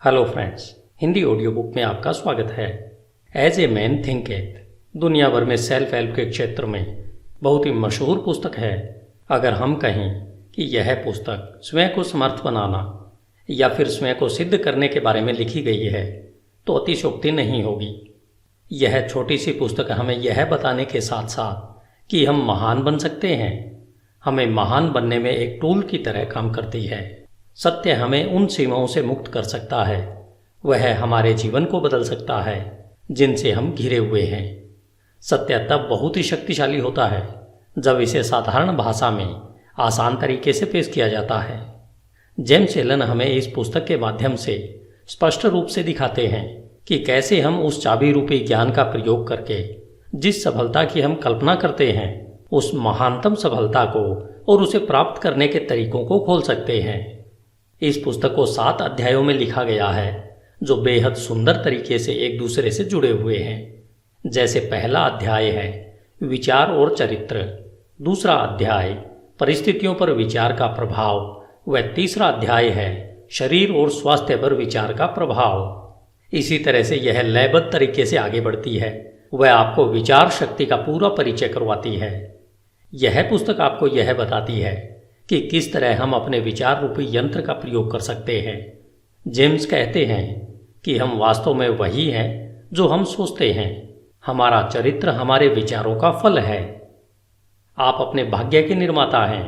Hello friends, Hindi audio book में आपका स्वागत है। एज ए मैन थिंकेथ दुनिया भर में सेल्फ हेल्प के क्षेत्र में बहुत ही मशहूर पुस्तक है। अगर हम कहें कि यह पुस्तक स्वयं को समर्थ बनाना या फिर स्वयं को सिद्ध करने के बारे में लिखी गई है तो अतिशयोक्ति नहीं होगी। यह छोटी सी पुस्तक हमें यह बताने के साथ साथ कि हम महान बन सकते हैं, हमें महान बनने में एक टूल की तरह काम करती है। सत्य हमें उन सीमाओं से मुक्त कर सकता है, वह हमारे जीवन को बदल सकता है जिनसे हम घिरे हुए हैं। सत्य तब बहुत ही शक्तिशाली होता है जब इसे साधारण भाषा में आसान तरीके से पेश किया जाता है। जेम्स एलन हमें इस पुस्तक के माध्यम से स्पष्ट रूप से दिखाते हैं कि कैसे हम उस चाबी रूपी ज्ञान का प्रयोग करके जिस सफलता की हम कल्पना करते हैं उस महानतम सफलता को और उसे प्राप्त करने के तरीकों को खोल सकते हैं। इस पुस्तक को 7 अध्यायों में लिखा गया है जो बेहद सुंदर तरीके से एक दूसरे से जुड़े हुए हैं। जैसे पहला अध्याय है विचार और चरित्र, दूसरा अध्याय परिस्थितियों पर विचार का प्रभाव व तीसरा अध्याय है शरीर और स्वास्थ्य पर विचार का प्रभाव। इसी तरह से यह लयबद्ध तरीके से आगे बढ़ती है, वह आपको विचार शक्ति का पूरा परिचय करवाती है। यह पुस्तक आपको यह बताती है कि किस तरह हम अपने विचार रूपी यंत्र का प्रयोग कर सकते हैं। जेम्स कहते हैं कि हम वास्तव में वही हैं जो हम सोचते हैं। हमारा चरित्र हमारे विचारों का फल है। आप अपने भाग्य के निर्माता हैं।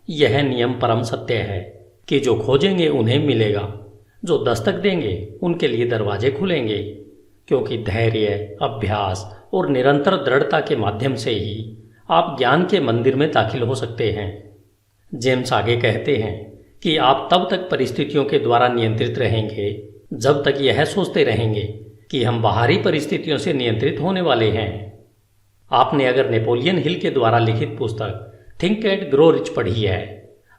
यह नियम परम सत्य है कि जो खोजेंगे उन्हें मिलेगा, जो दस्तक देंगे उनके लिए दरवाजे खुलेंगे, क्योंकि धैर्य, अभ्यास और निरंतर दृढ़ता के माध्यम से ही आप ज्ञान के मंदिर में दाखिल हो सकते हैं। जेम्स आगे कहते हैं कि आप तब तक परिस्थितियों के द्वारा नियंत्रित रहेंगे जब तक यह सोचते रहेंगे कि हम बाहरी परिस्थितियों से नियंत्रित होने वाले हैं। आपने अगर नेपोलियन हिल के द्वारा लिखित पुस्तक थिंक एंड ग्रो रिच पढ़ी है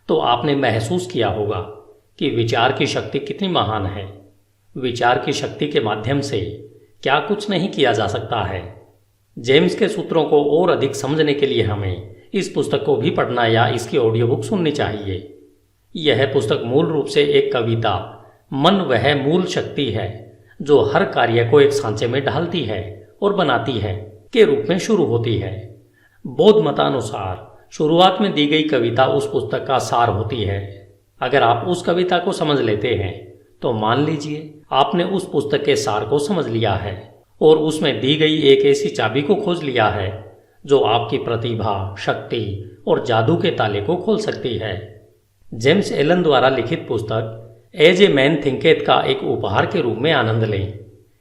तो आपने महसूस किया होगा कि विचार की शक्ति कितनी महान है। विचार की शक्ति के माध्यम से क्या कुछ नहीं किया जा सकता है। जेम्स के सूत्रों को और अधिक समझने के लिए हमें इस पुस्तक को भी पढ़ना या इसकी ऑडियो बुक सुननी चाहिए। यह पुस्तक मूल रूप से एक कविता मन वह मूल शक्ति है जो हर कार्य को एक सांचे में ढालती है और बनाती है के रूप में शुरू होती है। बौद्ध मतानुसार शुरुआत में दी गई कविता उस पुस्तक का सार होती है। अगर आप उस कविता को समझ लेते हैं तो मान लीजिए आपने उस पुस्तक के सार को समझ लिया है और उसमें दी गई एक ऐसी चाबी को खोज लिया है जो आपकी प्रतिभा, शक्ति और जादू के ताले को खोल सकती है। जेम्स एलन द्वारा लिखित पुस्तक एज ए मैन थिंकेथ का एक उपहार के रूप में आनंद लें।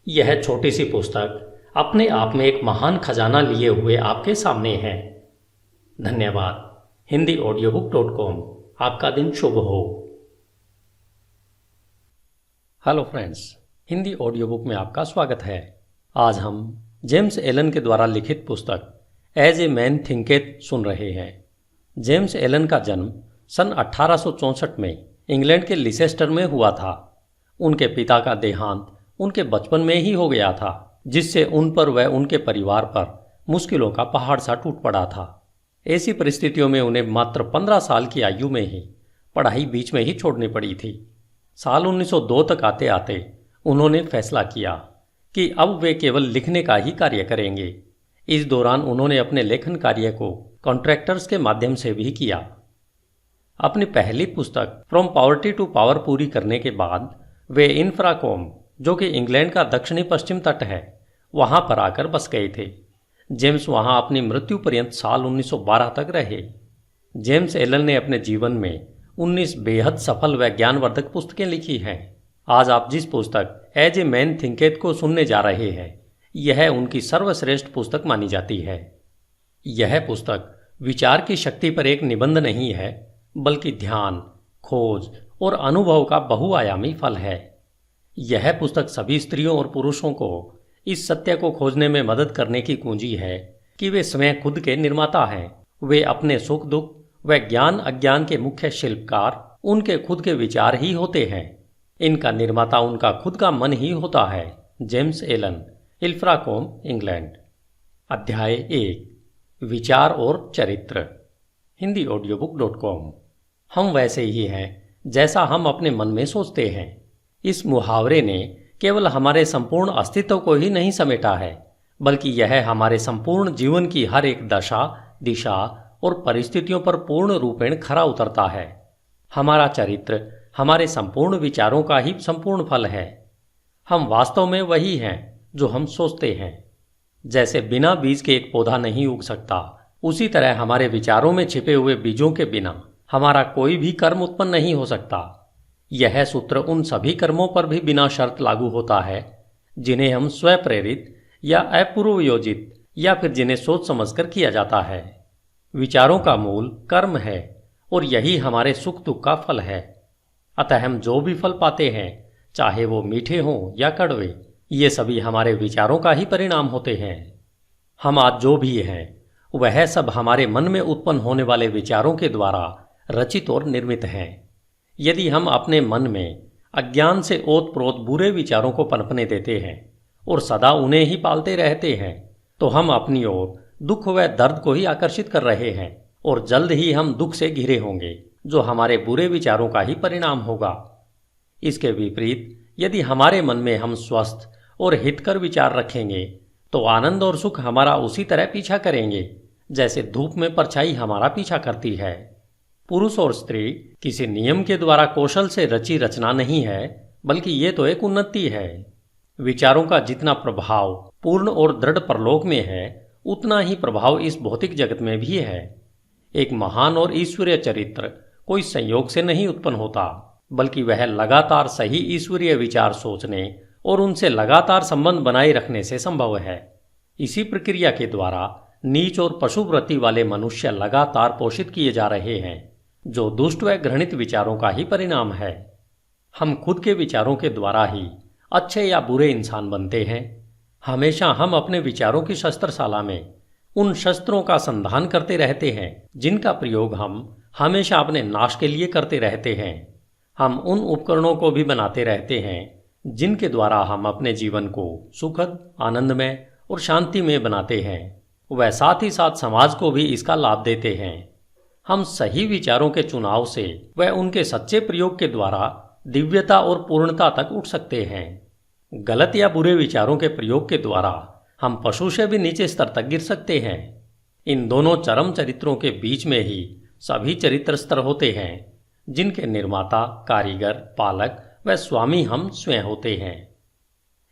यह छोटी सी पुस्तक अपने आप में एक महान खजाना लिए हुए आपके सामने है। धन्यवाद। HindiAudiobook.com। आपका दिन शुभ हो। Hello friends, Hindi audio book में आपका स्वागत है। आज हम जेम्स एलन के द्वारा लिखित पुस्तक एज ए मैन थिंकेथ सुन रहे हैं। जेम्स एलन का जन्म सन 1864 में इंग्लैंड के लिसेस्टर में हुआ था। उनके पिता का देहांत उनके बचपन में ही हो गया था, जिससे उन पर व उनके परिवार पर मुश्किलों का पहाड़ सा टूट पड़ा था। ऐसी परिस्थितियों में उन्हें मात्र 15 साल की आयु में ही पढ़ाई बीच में ही छोड़नी पड़ी थी। साल 1902 तक आते आते उन्होंने फैसला किया कि अब वे केवल लिखने का ही कार्य करेंगे। इस दौरान उन्होंने अपने लेखन कार्य को कॉन्ट्रैक्टर्स के माध्यम से भी किया। अपनी पहली पुस्तक फ्रॉम पॉवर्टी टू पावर पूरी करने के बाद वे इंफ्राकॉम, जो कि इंग्लैंड का दक्षिणी पश्चिम तट है, वहां पर आकर बस गए थे। जेम्स वहां अपनी मृत्यु पर्यंत साल 1912 तक रहे। जेम्स एलन ने अपने जीवन में 19 बेहद सफल व ज्ञानवर्धक पुस्तकें लिखी हैं। आज आप जिस पुस्तक एज ए मैन थिंकेथ को सुनने जा रहे हैं यह उनकी सर्वश्रेष्ठ पुस्तक मानी जाती है। यह पुस्तक विचार की शक्ति पर एक निबंध नहीं है, बल्कि ध्यान, खोज और अनुभव का बहुआयामी फल है। यह पुस्तक सभी स्त्रियों और पुरुषों को इस सत्य को खोजने में मदद करने की कुंजी है कि वे स्वयं खुद के निर्माता हैं। वे अपने सुख दुख व ज्ञान अज्ञान के मुख्य शिल्पकार उनके खुद के विचार ही होते हैं। इनका निर्माता उनका खुद का मन ही होता है। James Allen, Ilfracombe, England. अध्याय 1 विचार और चरित्र। HindiAudiobook.com। हम वैसे ही हैं जैसा हम अपने मन में सोचते हैं। इस मुहावरे ने केवल हमारे संपूर्ण अस्तित्व को ही नहीं समेटा है, बल्कि यह हमारे संपूर्ण जीवन की हर एक दशा, दिशा और परिस्थितियों पर पूर्ण रूपेण खरा उतरता है। हमारा चरित्र हमारे संपूर्ण विचारों का ही संपूर्ण फल है। हम वास्तव में वही हैं जो हम सोचते हैं। जैसे बिना बीज के एक पौधा नहीं उग सकता, उसी तरह हमारे विचारों में छिपे हुए बीजों के बिना हमारा कोई भी कर्म उत्पन्न नहीं हो सकता। यह सूत्र उन सभी कर्मों पर भी बिना शर्त लागू होता है जिन्हें हम स्वप्रेरित या अपूर्व योजित या फिर जिन्हें सोच समझकर किया जाता है। विचारों का मूल कर्म है और यही हमारे सुख दुख का फल है। अतः हम जो भी फल पाते हैं, चाहे वो मीठे हों या कड़वे, ये सभी हमारे विचारों का ही परिणाम होते हैं। हम आज जो भी हैं वह सब हमारे मन में उत्पन्न होने वाले विचारों के द्वारा रचित और निर्मित हैं। यदि हम अपने मन में अज्ञान से ओत प्रोत बुरे विचारों को पनपने देते हैं और सदा उन्हें ही पालते रहते हैं, तो हम अपनी ओर दुख व दर्द को ही आकर्षित कर रहे हैं और जल्द ही हम दुख से घिरे होंगे, जो हमारे बुरे विचारों का ही परिणाम होगा। इसके विपरीत यदि हमारे मन में हम स्वस्थ और हितकर विचार रखेंगे, तो आनंद और सुख हमारा उसी तरह पीछा करेंगे जैसे धूप में परछाई हमारा पीछा करती है। पुरुष और स्त्री किसी नियम के द्वारा कौशल से रची रचना नहीं है, बल्कि ये तो एक उन्नति है। विचारों का जितना प्रभाव पूर्ण और दृढ़ परलोक में है, उतना ही प्रभाव इस भौतिक जगत में भी है। एक महान और ईश्वरीय चरित्र कोई संयोग से नहीं उत्पन्न होता, बल्कि वह लगातार सही ईश्वरीय विचार सोचने और उनसे लगातार संबंध बनाए रखने से संभव है। इसी प्रक्रिया के द्वारा नीच और पशुवृत्ति वाले मनुष्य लगातार पोषित किए जा रहे हैं, जो दुष्ट व घृणित विचारों का ही परिणाम है। हम खुद के विचारों के द्वारा ही अच्छे या बुरे इंसान बनते हैं। हमेशा हम अपने विचारों की शस्त्रशाला में उन शस्त्रों का संधान करते रहते हैं जिनका प्रयोग हम हमेशा अपने नाश के लिए करते रहते हैं। हम उन उपकरणों को भी बनाते रहते हैं जिनके द्वारा हम अपने जीवन को सुखद, आनंदमय और शांति में बनाते हैं। वह साथ ही साथ समाज को भी इसका लाभ देते हैं। हम सही विचारों के चुनाव से व उनके सच्चे प्रयोग के द्वारा दिव्यता और पूर्णता तक उठ सकते हैं। गलत या बुरे विचारों के प्रयोग के द्वारा हम पशु से भी नीचे स्तर तक गिर सकते हैं। इन दोनों चरम चरित्रों के बीच में ही सभी चरित्र स्तर होते हैं, जिनके निर्माता, कारीगर, पालक व स्वामी हम स्वयं होते हैं।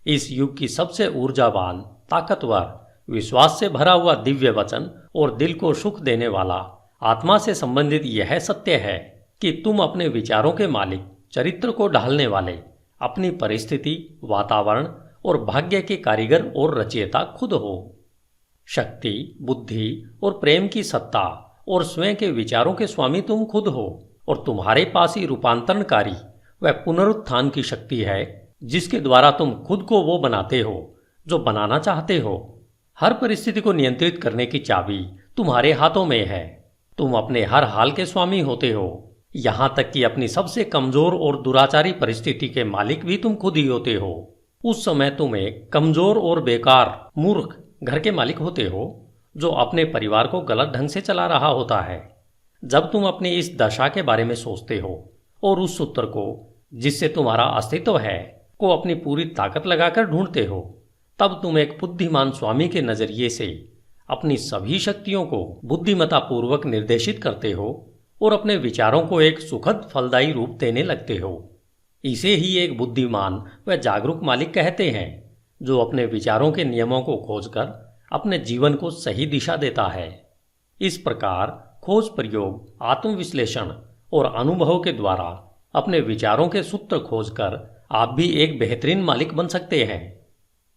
इस युग की सबसे ऊर्जावान, ताकतवर, विश्वास से भरा हुआ दिव्य वचन और दिल को सुख देने वाला आत्मा से संबंधित यह सत्य है कि तुम अपने विचारों के मालिक, चरित्र को ढालने वाले, अपनी परिस्थिति, वातावरण और भाग्य के कारीगर और रचयिता खुद हो। शक्ति, बुद्धि और प्रेम की सत्ता और स्वयं के विचारों के स्वामी तुम खुद हो और तुम्हारे पास ही रूपांतरणकारी व पुनरुत्थान की शक्ति है, जिसके द्वारा तुम खुद को वो बनाते हो जो बनाना चाहते हो। हर परिस्थिति को नियंत्रित करने की चाबी तुम्हारे हाथों में है। तुम अपने हर हाल के स्वामी होते हो, यहां तक कि अपनी सबसे कमजोर और दुराचारी परिस्थिति के मालिक भी तुम खुद ही होते हो। उस समय तुम एक कमजोर और बेकार, मूर्ख घर के मालिक होते हो जो अपने परिवार को गलत ढंग से चला रहा होता है। जब तुम अपनी इस दशा के बारे में सोचते हो और उस सूत्र को जिससे तुम्हारा अस्तित्व है को अपनी पूरी ताकत लगाकर ढूंढते हो, तब तुम एक बुद्धिमान स्वामी के नजरिए से अपनी सभी शक्तियों को बुद्धिमत्ता पूर्वक निर्देशित करते हो और अपने विचारों को एक सुखद, फलदायी रूप देने लगते हो। इसे ही एक बुद्धिमान व जागरूक मालिक कहते हैं, जो अपने विचारों के नियमों को खोजकर अपने जीवन को सही दिशा देता है। इस प्रकार खोज, प्रयोग, आत्मविश्लेषण और अनुभव के द्वारा अपने विचारों के सूत्र खोजकर आप भी एक बेहतरीन मालिक बन सकते हैं।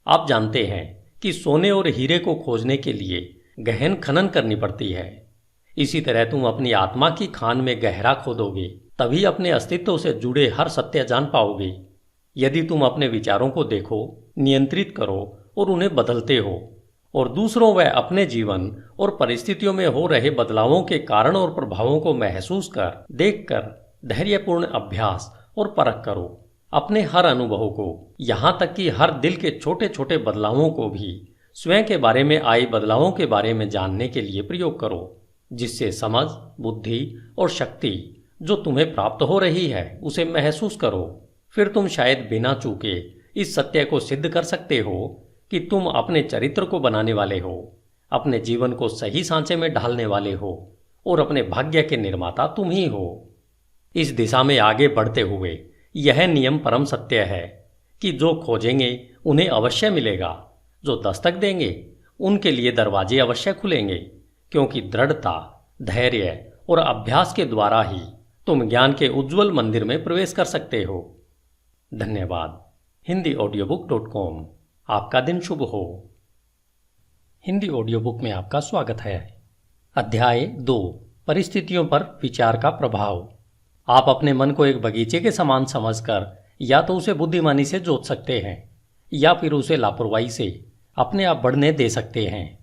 आप जानते हैं कि सोने और हीरे को खोजने के लिए गहन खनन करनी पड़ती है। इसी तरह तुम अपनी आत्मा की खान में गहरा खोदोगे, तभी अपने अस्तित्व से जुड़े हर सत्य जान पाओगे। यदि तुम अपने विचारों को देखो, नियंत्रित करो और उन्हें बदलते हो और दूसरों व अपने जीवन और परिस्थितियों में हो रहे बदलावों के कारण और प्रभावों को महसूस कर, देखकर धैर्यपूर्ण अभ्यास और परख करो। अपने हर अनुभव को, यहाँ तक कि हर दिल के छोटे छोटे बदलावों को भी स्वयं के बारे में आए बदलावों के बारे में जानने के लिए प्रयोग करो, जिससे समझ, बुद्धि और शक्ति जो तुम्हें प्राप्त हो रही है उसे महसूस करो। फिर तुम शायद बिना चूके इस सत्य को सिद्ध कर सकते हो कि तुम अपने चरित्र को बनाने वाले हो, अपने जीवन को सही सांचे में ढालने वाले हो और अपने भाग्य के निर्माता तुम ही हो। इस दिशा में आगे बढ़ते हुए यह नियम परम सत्य है कि जो खोजेंगे उन्हें अवश्य मिलेगा, जो दस्तक देंगे उनके लिए दरवाजे अवश्य खुलेंगे, क्योंकि दृढ़ता, धैर्य और अभ्यास के द्वारा ही तुम ज्ञान के उज्जवल मंदिर में प्रवेश कर सकते हो। धन्यवाद। HindiAudiobook.com। आपका दिन शुभ हो। हिंदी ऑडियो बुक में आपका स्वागत है। अध्याय 2, परिस्थितियों पर विचार का प्रभाव। आप अपने मन को एक बगीचे के समान समझकर या तो उसे बुद्धिमानी से जोत सकते हैं या फिर उसे लापरवाही से अपने आप बढ़ने दे सकते हैं,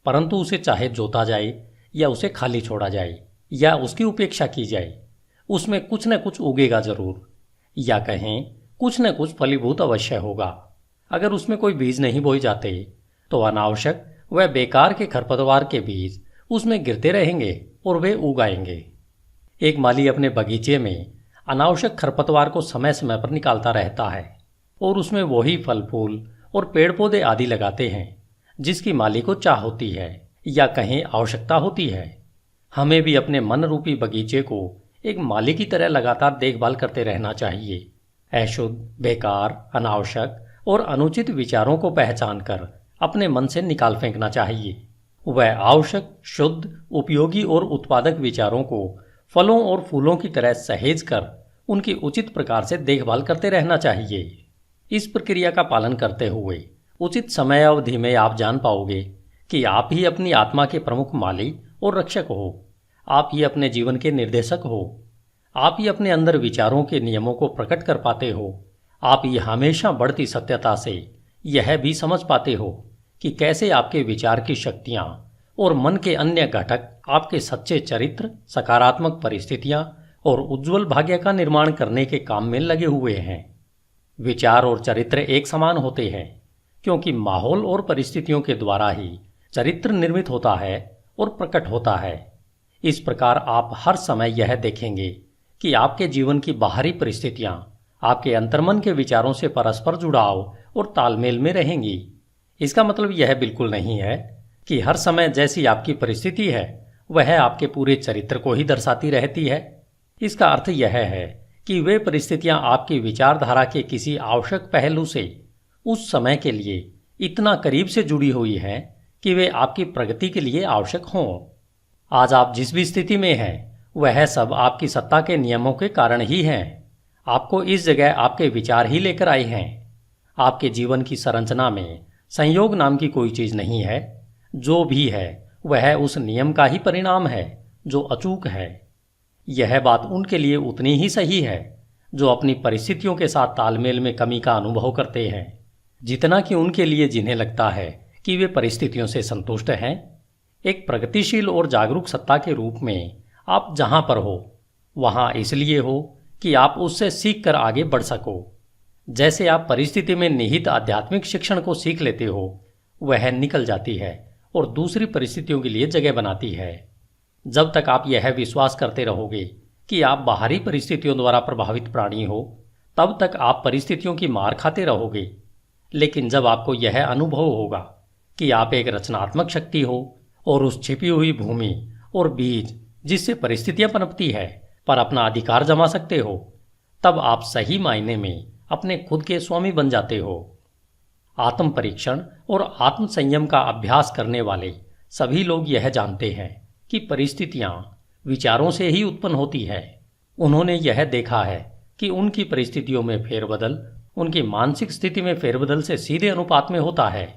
परंतु उसे चाहे जोता जाए या उसे खाली छोड़ा जाए या उसकी उपेक्षा की जाए, उसमें कुछ न कुछ उगेगा जरूर, या कहें कुछ न कुछ फलीभूत अवश्य होगा। अगर उसमें कोई बीज नहीं बोए जाते तो अनावश्यक व बेकार के खरपतवार के बीज उसमें गिरते रहेंगे और वे उग आएंगे। एक माली अपने बगीचे में अनावश्यक खरपतवार को समय समय पर निकालता रहता है और उसमें वही फल फूल और पेड़ पौधे आदि लगाते हैं जिसकी माली को चाह होती है या कहें आवश्यकता होती है। हमें भी अपने मन रूपी बगीचे को एक माली की तरह लगातार देखभाल करते रहना चाहिए। अशुद्ध, बेकार, अनावश्यक और अनुचित विचारों को पहचान कर अपने मन से निकाल फेंकना चाहिए। वह आवश्यक, शुद्ध, उपयोगी और उत्पादक विचारों को फलों और फूलों की तरह सहेज कर उनकी उचित प्रकार से देखभाल करते रहना चाहिए। इस प्रक्रिया का पालन करते हुए उचित समय अवधि में आप जान पाओगे कि आप ही अपनी आत्मा के प्रमुख माली और रक्षक हो। आप ही अपने जीवन के निर्देशक हो। आप ही अपने अंदर विचारों के नियमों को प्रकट कर पाते हो। आप ही हमेशा बढ़ती सत्यता से यह भी समझ पाते हो कि कैसे आपके विचार की शक्तियां और मन के अन्य घटक आपके सच्चे चरित्र, सकारात्मक परिस्थितियां और उज्जवल भाग्य का निर्माण करने के काम में लगे हुए हैं। विचार और चरित्र एक समान होते हैं क्योंकि माहौल और परिस्थितियों के द्वारा ही चरित्र निर्मित होता है और प्रकट होता है। इस प्रकार आप हर समय यह देखेंगे कि आपके जीवन की बाहरी परिस्थितियां आपके अंतर्मन के विचारों से परस्पर जुड़ाव और तालमेल में रहेंगी। इसका मतलब यह बिल्कुल नहीं है कि हर समय जैसी आपकी परिस्थिति है वह आपके पूरे चरित्र को ही दर्शाती रहती है। इसका अर्थ यह है कि वे परिस्थितियां आपकी विचारधारा के किसी आवश्यक पहलू से उस समय के लिए इतना करीब से जुड़ी हुई हैं कि वे आपकी प्रगति के लिए आवश्यक हों। आज आप जिस भी स्थिति में हैं वह सब आपकी सत्ता के नियमों के कारण ही हैं। आपको इस जगह आपके विचार ही लेकर आए हैं। आपके जीवन की संरचना में संयोग नाम की कोई चीज नहीं है। जो भी है वह उस नियम का ही परिणाम है जो अचूक है। यह बात उनके लिए उतनी ही सही है जो अपनी परिस्थितियों के साथ तालमेल में कमी का अनुभव करते हैं, जितना कि उनके लिए जिन्हें लगता है कि वे परिस्थितियों से संतुष्ट हैं। एक प्रगतिशील और जागरूक सत्ता के रूप में आप जहां पर हो वहां इसलिए हो कि आप उससे सीख कर आगे बढ़ सको। जैसे आप परिस्थिति में निहित आध्यात्मिक शिक्षण को सीख लेते हो, वह निकल जाती है और दूसरी परिस्थितियों के लिए जगह बनाती है। जब तक आप यह विश्वास करते रहोगे कि आप बाहरी परिस्थितियों द्वारा प्रभावित प्राणी हो, तब तक आप परिस्थितियों की मार खाते रहोगे। लेकिन जब आपको यह अनुभव होगा कि आप एक रचनात्मक शक्ति हो और उस छिपी हुई भूमि और बीज जिससे परिस्थितियां पनपती है पर अपना अधिकार जमा सकते हो, तब आप सही मायने में अपने खुद के स्वामी बन जाते हो। आत्म परीक्षण और आत्म संयम का अभ्यास करने वाले सभी लोग यह जानते हैं कि परिस्थितियां विचारों से ही उत्पन्न होती है। उन्होंने यह देखा है कि उनकी परिस्थितियों में फेरबदल उनकी मानसिक स्थिति में फेरबदल से सीधे अनुपात में होता है।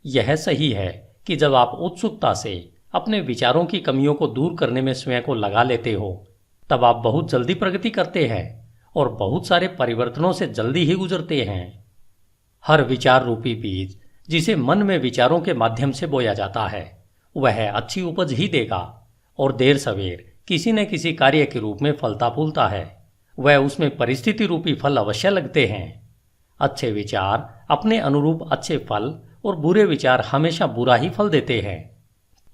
यह सही है कि जब आप उत्सुकता से अपने विचारों की कमियों को दूर करने में स्वयं को लगा लेते हो, तब आप बहुत जल्दी प्रगति करते हैं और बहुत सारे परिवर्तनों से जल्दी ही गुजरते हैं। हर विचार रूपी बीज जिसे मन में विचारों के माध्यम से बोया जाता है वह अच्छी उपज ही देगा और देर सवेर किसी न किसी कार्य के रूप में फलता फूलता है। वह उसमें परिस्थिति रूपी फल अवश्य लगते हैं। अच्छे विचार अपने अनुरूप अच्छे फल और बुरे विचार हमेशा बुरा ही फल देते हैं।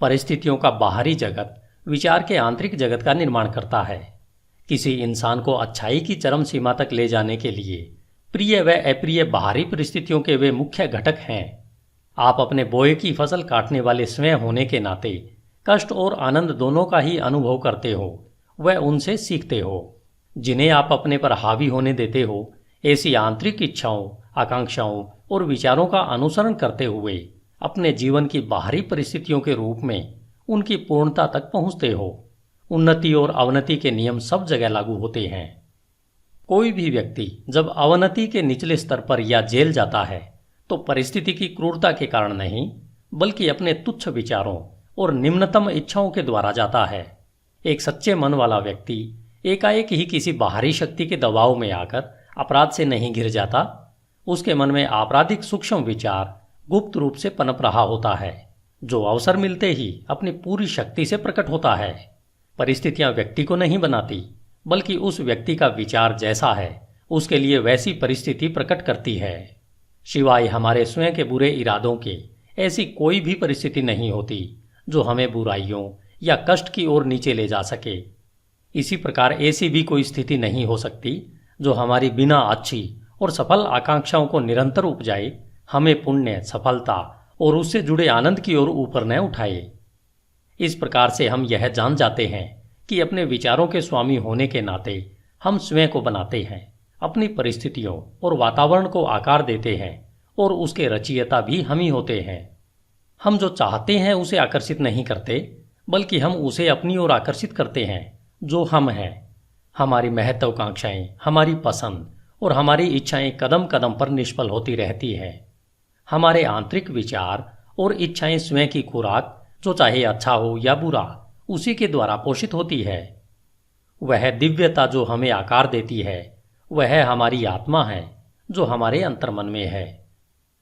परिस्थितियों का बाहरी जगत विचार के आंतरिक जगत का निर्माण करता है। किसी इंसान को अच्छाई की चरम सीमा तक ले जाने के लिए प्रिय व अप्रिय बाहरी परिस्थितियों के वे मुख्य घटक हैं। आप अपने बोए की फसल काटने वाले स्वयं होने के नाते कष्ट और आनंद दोनों का ही अनुभव करते हो व उनसे सीखते हो। जिन्हें आप अपने पर हावी होने देते हो, ऐसी आंतरिक इच्छाओं, आकांक्षाओं और विचारों का अनुसरण करते हुए अपने जीवन की बाहरी परिस्थितियों के रूप में उनकी पूर्णता तक पहुंचते हो। उन्नति और अवनति के नियम सब जगह लागू होते हैं। कोई भी व्यक्ति जब अवनति के निचले स्तर पर या जेल जाता है तो परिस्थिति की क्रूरता के कारण नहीं, बल्कि अपने तुच्छ विचारों और निम्नतम इच्छाओं के द्वारा जाता है। एक सच्चे मन वाला व्यक्ति एकाएक ही किसी बाहरी शक्ति के दबाव में आकर अपराध से नहीं घिर जाता। उसके मन में आपराधिक सूक्ष्म विचार गुप्त रूप से पनप रहा होता है, जो अवसर मिलते ही अपनी पूरी शक्ति से प्रकट होता है। परिस्थितियां व्यक्ति को नहीं बनाती, बल्कि उस व्यक्ति का विचार जैसा है उसके लिए वैसी परिस्थिति प्रकट करती है। सिवाय हमारे स्वयं के बुरे इरादों के ऐसी कोई भी परिस्थिति नहीं होती जो हमें बुराइयों या कष्ट की ओर नीचे ले जा सके। इसी प्रकार ऐसी भी कोई स्थिति नहीं हो सकती जो हमारी बिना अच्छी और सफल आकांक्षाओं को निरंतर उपजाए, हमें पुण्य, सफलता और उससे जुड़े आनंद की ओर ऊपर न उठाए। इस प्रकार से हम यह जान जाते हैं कि अपने विचारों के स्वामी होने के नाते हम स्वयं को बनाते हैं, अपनी परिस्थितियों और वातावरण को आकार देते हैं और उसके रचयिता भी हम ही होते हैं। हम जो चाहते हैं उसे आकर्षित नहीं करते, बल्कि हम उसे अपनी ओर आकर्षित करते हैं जो हम हैं। हमारी महत्वाकांक्षाएं, हमारी पसंद और हमारी इच्छाएं कदम कदम पर निष्फल होती रहती हैं। हमारे आंतरिक विचार और इच्छाएं स्वयं की खुराक, जो चाहे अच्छा हो या बुरा, उसी के द्वारा पोषित होती है। वह दिव्यता जो हमें आकार देती है, वह हमारी आत्मा है जो हमारे अंतर्मन में है।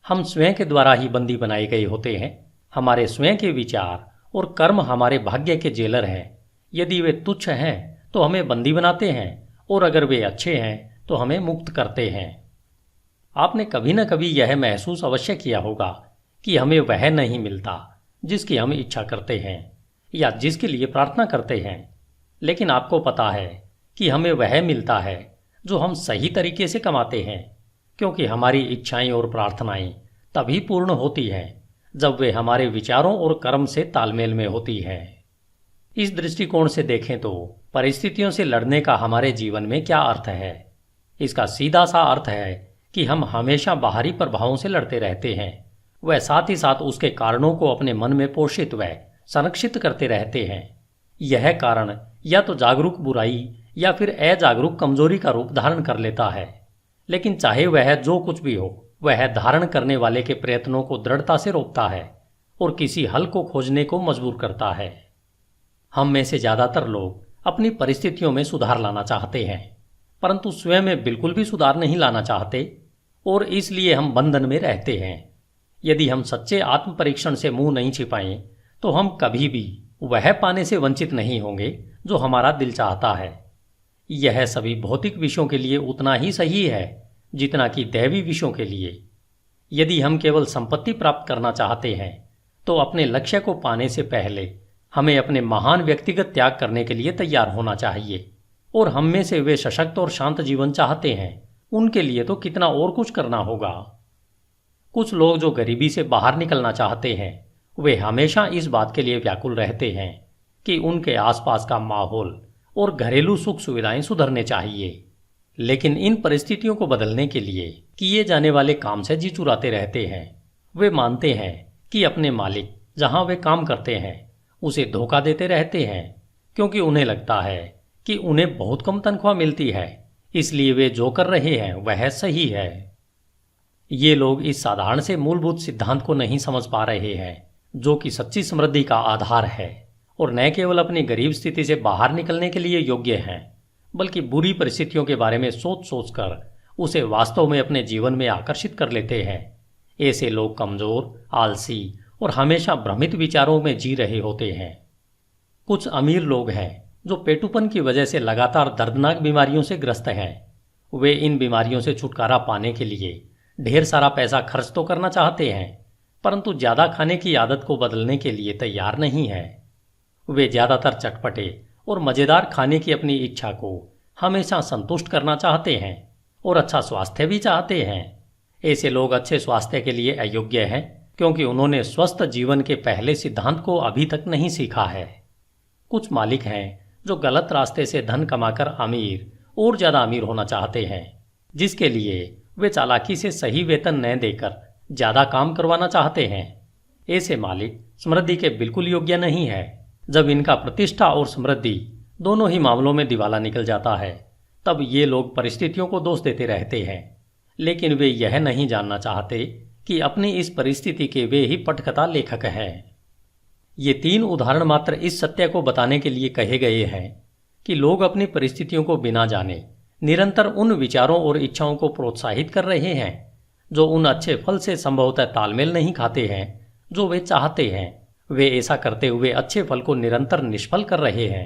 हम स्वयं के द्वारा ही बंदी बनाए गए होते हैं। हमारे स्वयं के विचार और कर्म हमारे भाग्य के जेलर हैं। यदि वे तुच्छ हैं तो हमें बंदी बनाते हैं, और अगर वे अच्छे हैं तो हमें मुक्त करते हैं। आपने कभी न कभी यह महसूस अवश्य किया होगा कि हमें वह नहीं मिलता जिसकी हम इच्छा करते हैं या जिसके लिए प्रार्थना करते हैं, लेकिन आपको पता है कि हमें वह मिलता है जो हम सही तरीके से कमाते हैं, क्योंकि हमारी इच्छाएं और प्रार्थनाएं तभी पूर्ण होती हैं जब वे हमारे विचारों और कर्म से तालमेल में होती हैं। इस दृष्टिकोण से देखें तो परिस्थितियों से लड़ने का हमारे जीवन में क्या अर्थ है? इसका सीधा सा अर्थ है कि हम हमेशा बाहरी प्रभावों से लड़ते रहते हैं, वह साथ ही साथ उसके कारणों को अपने मन में पोषित व संरक्षित करते रहते हैं। यह कारण या तो जागरूक बुराई या फिर अजागरूक कमजोरी का रूप धारण कर लेता है, लेकिन चाहे वह जो कुछ भी हो, वह धारण करने वाले के प्रयत्नों को दृढ़ता से रोकता है और किसी हल को खोजने को मजबूर करता है। हम में से ज्यादातर लोग अपनी परिस्थितियों में सुधार लाना चाहते हैं, परंतु स्वयं में बिल्कुल भी सुधार नहीं लाना चाहते, और इसलिए हम बंधन में रहते हैं। यदि हम सच्चे आत्म परीक्षण से मुंह नहीं छिपाएं तो हम कभी भी वह पाने से वंचित नहीं होंगे जो हमारा दिल चाहता है। यह सभी भौतिक विषयों के लिए उतना ही सही है जितना कि दैवी विषयों के लिए। यदि हम केवल संपत्ति प्राप्त करना चाहते हैं तो अपने लक्ष्य को पाने से पहले हमें अपने महान व्यक्तिगत त्याग करने के लिए तैयार होना चाहिए, और हम में से वे सशक्त और शांत जीवन चाहते हैं उनके लिए तो कितना और कुछ करना होगा। कुछ लोग जो गरीबी से बाहर निकलना चाहते हैं, वे हमेशा इस बात के लिए व्याकुल रहते हैं कि उनके आसपास का माहौल और घरेलू सुख सुविधाएं सुधरने चाहिए, लेकिन इन परिस्थितियों को बदलने के लिए किए जाने वाले काम से जी चुराते रहते हैं। वे मानते हैं कि अपने मालिक जहां वे काम करते हैं उसे धोखा देते रहते हैं, क्योंकि उन्हें लगता है कि उन्हें बहुत कम तनख्वाह मिलती है, इसलिए वे जो कर रहे हैं वह सही है। ये लोग इस साधारण से मूलभूत सिद्धांत को नहीं समझ पा रहे हैं जो कि सच्ची समृद्धि का आधार है, और न केवल अपनी गरीब स्थिति से बाहर निकलने के लिए योग्य हैं, बल्कि बुरी परिस्थितियों के बारे में सोच सोचकर उसे वास्तव में अपने जीवन में आकर्षित कर लेते हैं। ऐसे लोग कमजोर, आलसी और हमेशा भ्रमित विचारों में जी रहे होते हैं। कुछ अमीर लोग हैं जो पेटुपन की वजह से लगातार दर्दनाक बीमारियों से ग्रस्त हैं। वे इन बीमारियों से छुटकारा पाने के लिए ढेर सारा पैसा खर्च तो करना चाहते हैं, परंतु ज्यादा खाने की आदत को बदलने के लिए तैयार नहीं है। वे ज्यादातर चटपटे और मजेदार खाने की अपनी इच्छा को हमेशा संतुष्ट करना चाहते हैं और अच्छा स्वास्थ्य भी चाहते हैं। ऐसे लोग अच्छे स्वास्थ्य के लिए अयोग्य हैं क्योंकि उन्होंने स्वस्थ जीवन के पहले सिद्धांत को अभी तक नहीं सीखा है। कुछ मालिक हैं जो गलत रास्ते से धन कमाकर अमीर और ज़्यादा अमीर होना चाहते हैं, जिसके लिए वे चालाकी से सही वेतन न देकर ज़्यादा काम करवाना चाहते हैं। ऐसे मालिक समृद्धि के बिल्कुल योग्य नहीं है। जब इनका प्रतिष्ठा और समृद्धि दोनों ही मामलों में दिवाला निकल जाता है, तब ये लोग परिस्थितियों को दोष देते रहते हैं, लेकिन वे यह नहीं जानना चाहते कि अपनी इस परिस्थिति के वे ही पटकथा लेखक हैं। ये 3 उदाहरण मात्र इस सत्य को बताने के लिए कहे गए हैं कि लोग अपनी परिस्थितियों को बिना जाने निरंतर उन विचारों और इच्छाओं को प्रोत्साहित कर रहे हैं जो उन अच्छे फल से संभवतः तालमेल नहीं खाते हैं जो वे चाहते हैं। वे ऐसा करते हुए अच्छे फल को निरंतर निष्फल कर रहे हैं।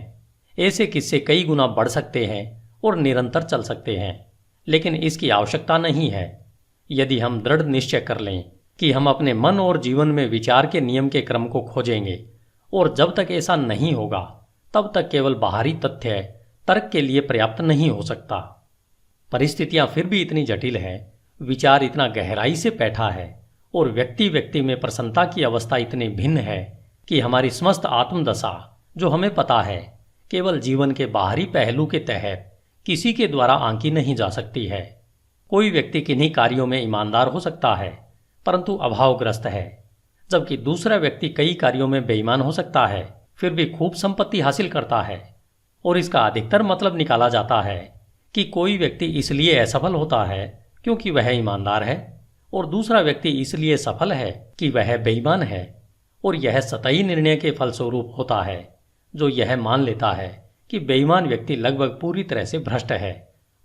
ऐसे किस्से कई गुना बढ़ सकते हैं और निरंतर चल सकते हैं, लेकिन इसकी आवश्यकता नहीं है। यदि हम दृढ़ निश्चय कर लें कि हम अपने मन और जीवन में विचार के नियम के क्रम को खोजेंगे, और जब तक ऐसा नहीं होगा तब तक केवल बाहरी तथ्य तर्क के लिए पर्याप्त नहीं हो सकता। परिस्थितियां फिर भी इतनी जटिल है, विचार इतना गहराई से बैठा है और व्यक्ति व्यक्ति में प्रसन्नता की अवस्था इतनी भिन्न है कि हमारी समस्त आत्मदशा, जो हमें पता है, केवल जीवन के बाहरी पहलू के तहत किसी के द्वारा आंकी नहीं जा सकती है। कोई व्यक्ति किन्हीं कार्यों में ईमानदार हो सकता है परंतु अभावग्रस्त है, जबकि दूसरा व्यक्ति कई कार्यों में बेईमान हो सकता है फिर भी खूब संपत्ति हासिल करता है। और इसका अधिकतर मतलब निकाला जाता है कि कोई व्यक्ति इसलिए असफल होता है क्योंकि वह ईमानदार है और दूसरा व्यक्ति इसलिए सफल है कि वह बेईमान है। और यह सतही निर्णय के फलस्वरूप होता है, जो यह मान लेता है कि बेईमान व्यक्ति लगभग पूरी तरह से भ्रष्ट है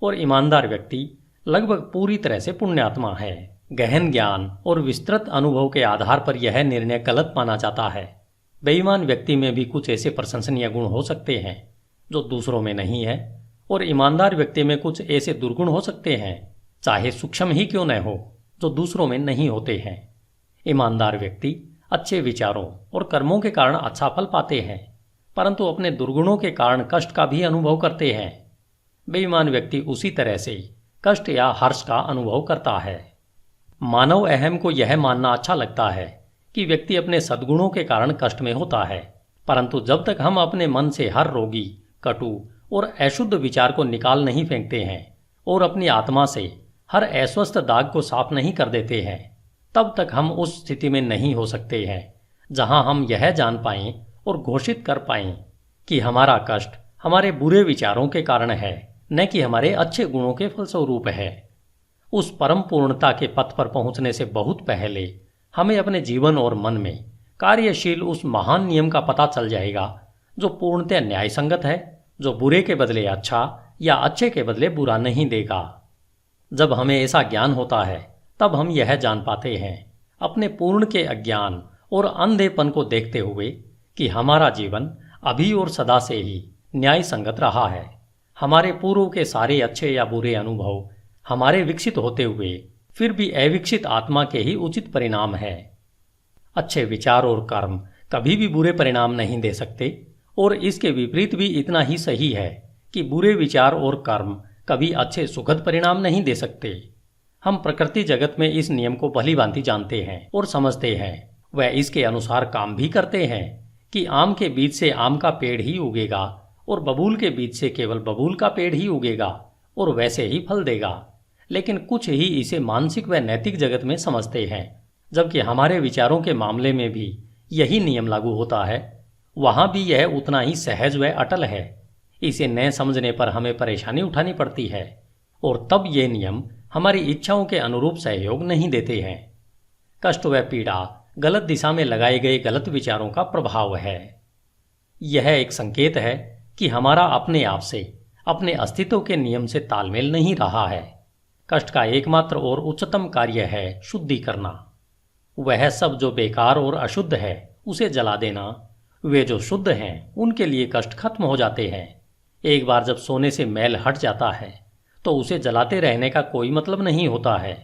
और ईमानदार व्यक्ति लगभग पूरी तरह से पुण्यात्मा है। गहन ज्ञान और विस्तृत अनुभव के आधार पर यह निर्णय गलत माना जाता है। बेईमान व्यक्ति में भी कुछ ऐसे प्रशंसनीय गुण हो सकते हैं जो दूसरों में नहीं है, और ईमानदार व्यक्ति में कुछ ऐसे दुर्गुण हो सकते हैं, चाहे सूक्ष्म ही क्यों न हो, जो दूसरों में नहीं होते हैं। ईमानदार व्यक्ति अच्छे विचारों और कर्मों के कारण अच्छा फल पाते हैं, परंतु अपने दुर्गुणों के कारण कष्ट का भी अनुभव करते हैं। बेईमान व्यक्ति उसी तरह से कष्ट या हर्ष का अनुभव करता है। मानव अहम को यह मानना अच्छा लगता है कि व्यक्ति अपने सद्गुणों के कारण कष्ट में होता है, परंतु जब तक हम अपने मन से हर रोगी, कटु और अशुद्ध विचार को निकाल नहीं फेंकते हैं और अपनी आत्मा से हर अस्वस्थ दाग को साफ नहीं कर देते हैं, तब तक हम उस स्थिति में नहीं हो सकते हैं जहां हम यह जान पाएं और घोषित कर पाएं कि हमारा कष्ट हमारे बुरे विचारों के कारण है, न कि हमारे अच्छे गुणों के फलस्वरूप है। उस परम पूर्णता के पथ पर पहुंचने से बहुत पहले हमें अपने जीवन और मन में कार्यशील उस महान नियम का पता चल जाएगा जो पूर्णतः न्याय संगत है, जो बुरे के बदले अच्छा या अच्छे के बदले बुरा नहीं देगा। जब हमें ऐसा ज्ञान होता है तब हम यह जान पाते हैं अपने पूर्ण के अज्ञान और अंधेपन को देखते हुए कि हमारा जीवन अभी और सदा से ही न्याय संगत रहा है। हमारे पूर्व के सारे अच्छे या बुरे अनुभव हमारे विकसित होते हुए फिर भी अविकसित आत्मा के ही उचित परिणाम है। अच्छे विचार और कर्म कभी भी बुरे परिणाम नहीं दे सकते, और इसके विपरीत भी इतना ही सही है कि बुरे विचार और कर्म कभी अच्छे सुखद परिणाम नहीं दे सकते। हम प्रकृति जगत में इस नियम को भलीभांति जानते हैं और समझते हैं। वह इसके अनुसार काम भी करते हैं कि आम के बीज से आम का पेड़ ही उगेगा और बबूल के बीज से केवल बबूल का पेड़ ही उगेगा और वैसे ही फल देगा। लेकिन कुछ ही इसे मानसिक व नैतिक जगत में समझते हैं, जबकि हमारे विचारों के मामले में भी यही नियम लागू होता है। वहां भी यह उतना ही सहज व अटल है। इसे न समझने पर हमें परेशानी उठानी पड़ती है, और तब ये नियम हमारी इच्छाओं के अनुरूप सहयोग नहीं देते हैं। कष्ट व पीड़ा गलत दिशा में लगाए गए गलत विचारों का प्रभाव है। यह एक संकेत है कि हमारा अपने आप से, अपने अस्तित्व के नियम से तालमेल नहीं रहा है। कष्ट का एकमात्र और उच्चतम कार्य है शुद्धि करना। वह सब जो बेकार और अशुद्ध है उसे जला देना। वे जो शुद्ध हैं उनके लिए कष्ट खत्म हो जाते हैं। एक बार जब सोने से मैल हट जाता है तो उसे जलाते रहने का कोई मतलब नहीं होता है।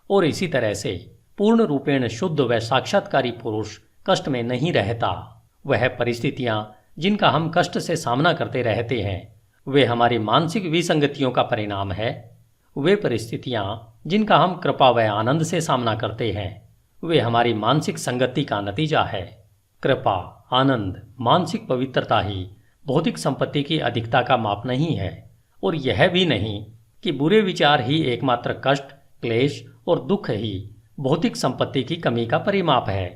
और इसी तरह से पूर्ण रूपेण शुद्ध व साक्षात्कारी पुरुष कष्ट में नहीं रहता। वह परिस्थितियां जिनका हम कष्ट से सामना करते रहते हैं वे हमारी मानसिक विसंगतियों का परिणाम है। वे परिस्थितियां जिनका हम कृपा व आनंद से सामना करते हैं, वे हमारी मानसिक संगति का नतीजा है। कृपा, आनंद, मानसिक पवित्रता ही भौतिक संपत्ति की अधिकता का माप नहीं है, और यह भी नहीं कि बुरे विचार ही एकमात्र कष्ट, क्लेश और दुख ही भौतिक संपत्ति की कमी का परिमाप है।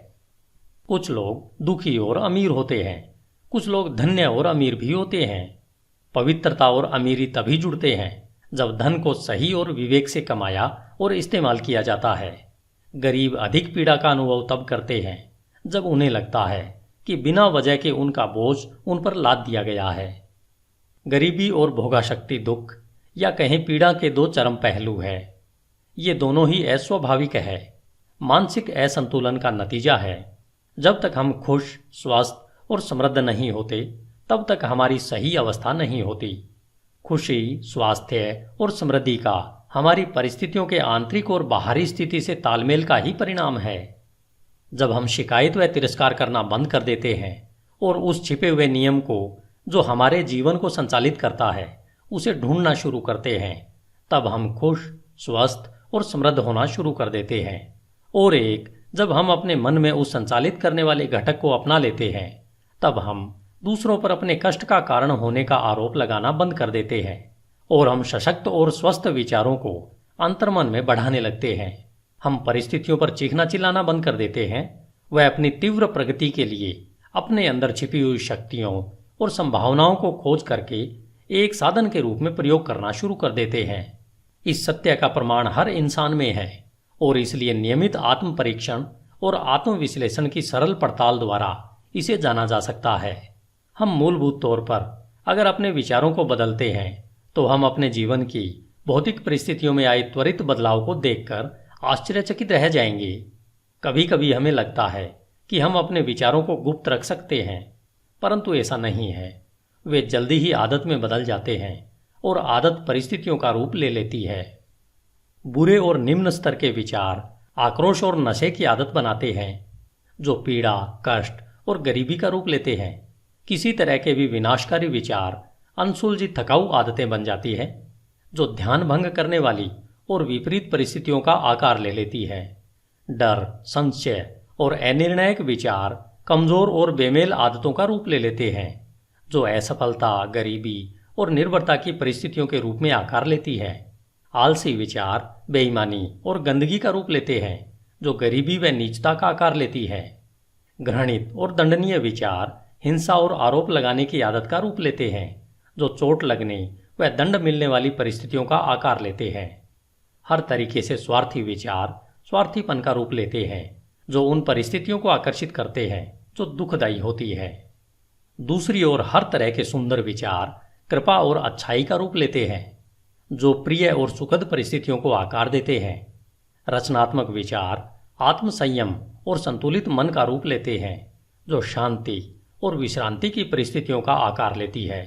कुछ लोग दुखी और अमीर होते हैं, कुछ लोग धन्य और अमीर भी होते हैं। पवित्रता और अमीरी तभी जुड़ते हैं जब धन को सही और विवेक से कमाया और इस्तेमाल किया जाता है। गरीब अधिक पीड़ा का अनुभव तब करते हैं जब उन्हें लगता है कि बिना वजह के उनका बोझ उन पर लाद दिया गया है। गरीबी और भोगाशक्ति दुख या कहीं पीड़ा के दो चरम पहलू है। ये दोनों ही अस्वाभाविक है, मानसिक असंतुलन का नतीजा है। जब तक हम खुश, स्वस्थ और समृद्ध नहीं होते, तब तक हमारी सही अवस्था नहीं होती। खुशी, स्वास्थ्य और समृद्धि का हमारी परिस्थितियों के आंतरिक और बाहरी स्थिति से तालमेल का ही परिणाम है। जब हम शिकायत व तिरस्कार करना बंद कर देते हैं और उस छिपे हुए नियम को जो हमारे जीवन को संचालित करता है उसे ढूंढना शुरू करते हैं, तब हम खुश, स्वस्थ और समृद्ध होना शुरू कर देते हैं। और जब हम अपने मन में उस संचालित करने वाले घटक को अपना लेते हैं, तब हम दूसरों पर अपने कष्ट का कारण होने का आरोप लगाना बंद कर देते हैं और हम सशक्त और स्वस्थ विचारों को अंतर्मन में बढ़ाने लगते हैं। हम परिस्थितियों पर चीखना चिल्लाना बंद कर देते हैं। वह अपनी तीव्र प्रगति के लिए अपने अंदर छिपी हुई शक्तियों और संभावनाओं को खोज करके एक साधन के रूप में प्रयोग करना शुरू कर देते हैं। इस सत्य का प्रमाण हर इंसान में है और इसलिए नियमित आत्म परीक्षण और आत्म विश्लेषण की सरल पड़ताल द्वारा इसे जाना जा सकता है। हम मूलभूत तौर पर अगर अपने विचारों को बदलते हैं तो हम अपने जीवन की भौतिक परिस्थितियों में आए त्वरित बदलाव को देखकर आश्चर्यचकित रह जाएंगे। कभी कभी हमें लगता है कि हम अपने विचारों को गुप्त रख सकते हैं, परंतु ऐसा नहीं है। वे जल्दी ही आदत में बदल जाते हैं और आदत परिस्थितियों का रूप ले लेती है। बुरे और निम्न स्तर के विचार आक्रोश और नशे की आदत बनाते हैं, जो पीड़ा, कष्ट और गरीबी का रूप लेते हैं। किसी तरह के भी विनाशकारी विचार अनसुलझी थकाऊ आदतें बन जाती है, जो ध्यान भंग करने वाली और विपरीत परिस्थितियों का आकार ले लेती है। डर, संशय और अनिर्णायक विचार कमजोर और बेमेल आदतों का रूप ले लेते हैं, जो असफलता, गरीबी और निर्भरता की परिस्थितियों के रूप में आकार लेती है। आलसी विचार बेईमानी और गंदगी का रूप लेते हैं, जो गरीबी व नीचता का आकार लेती है। घृणित और दंडनीय विचार हिंसा और आरोप लगाने की आदत का रूप लेते हैं, जो चोट लगने व दंड मिलने वाली परिस्थितियों का आकार लेते हैं। हर तरीके से स्वार्थी विचार स्वार्थीपन का रूप लेते हैं, जो उन परिस्थितियों को आकर्षित करते हैं जो दुखदायी होती है। दूसरी ओर हर तरह के सुंदर विचार कृपा और अच्छाई का रूप लेते हैं, जो प्रिय और सुखद परिस्थितियों को आकार देते हैं। रचनात्मक विचार आत्मसंयम और संतुलित मन का रूप लेते हैं, जो शांति और विश्रांति की परिस्थितियों का आकार लेती है।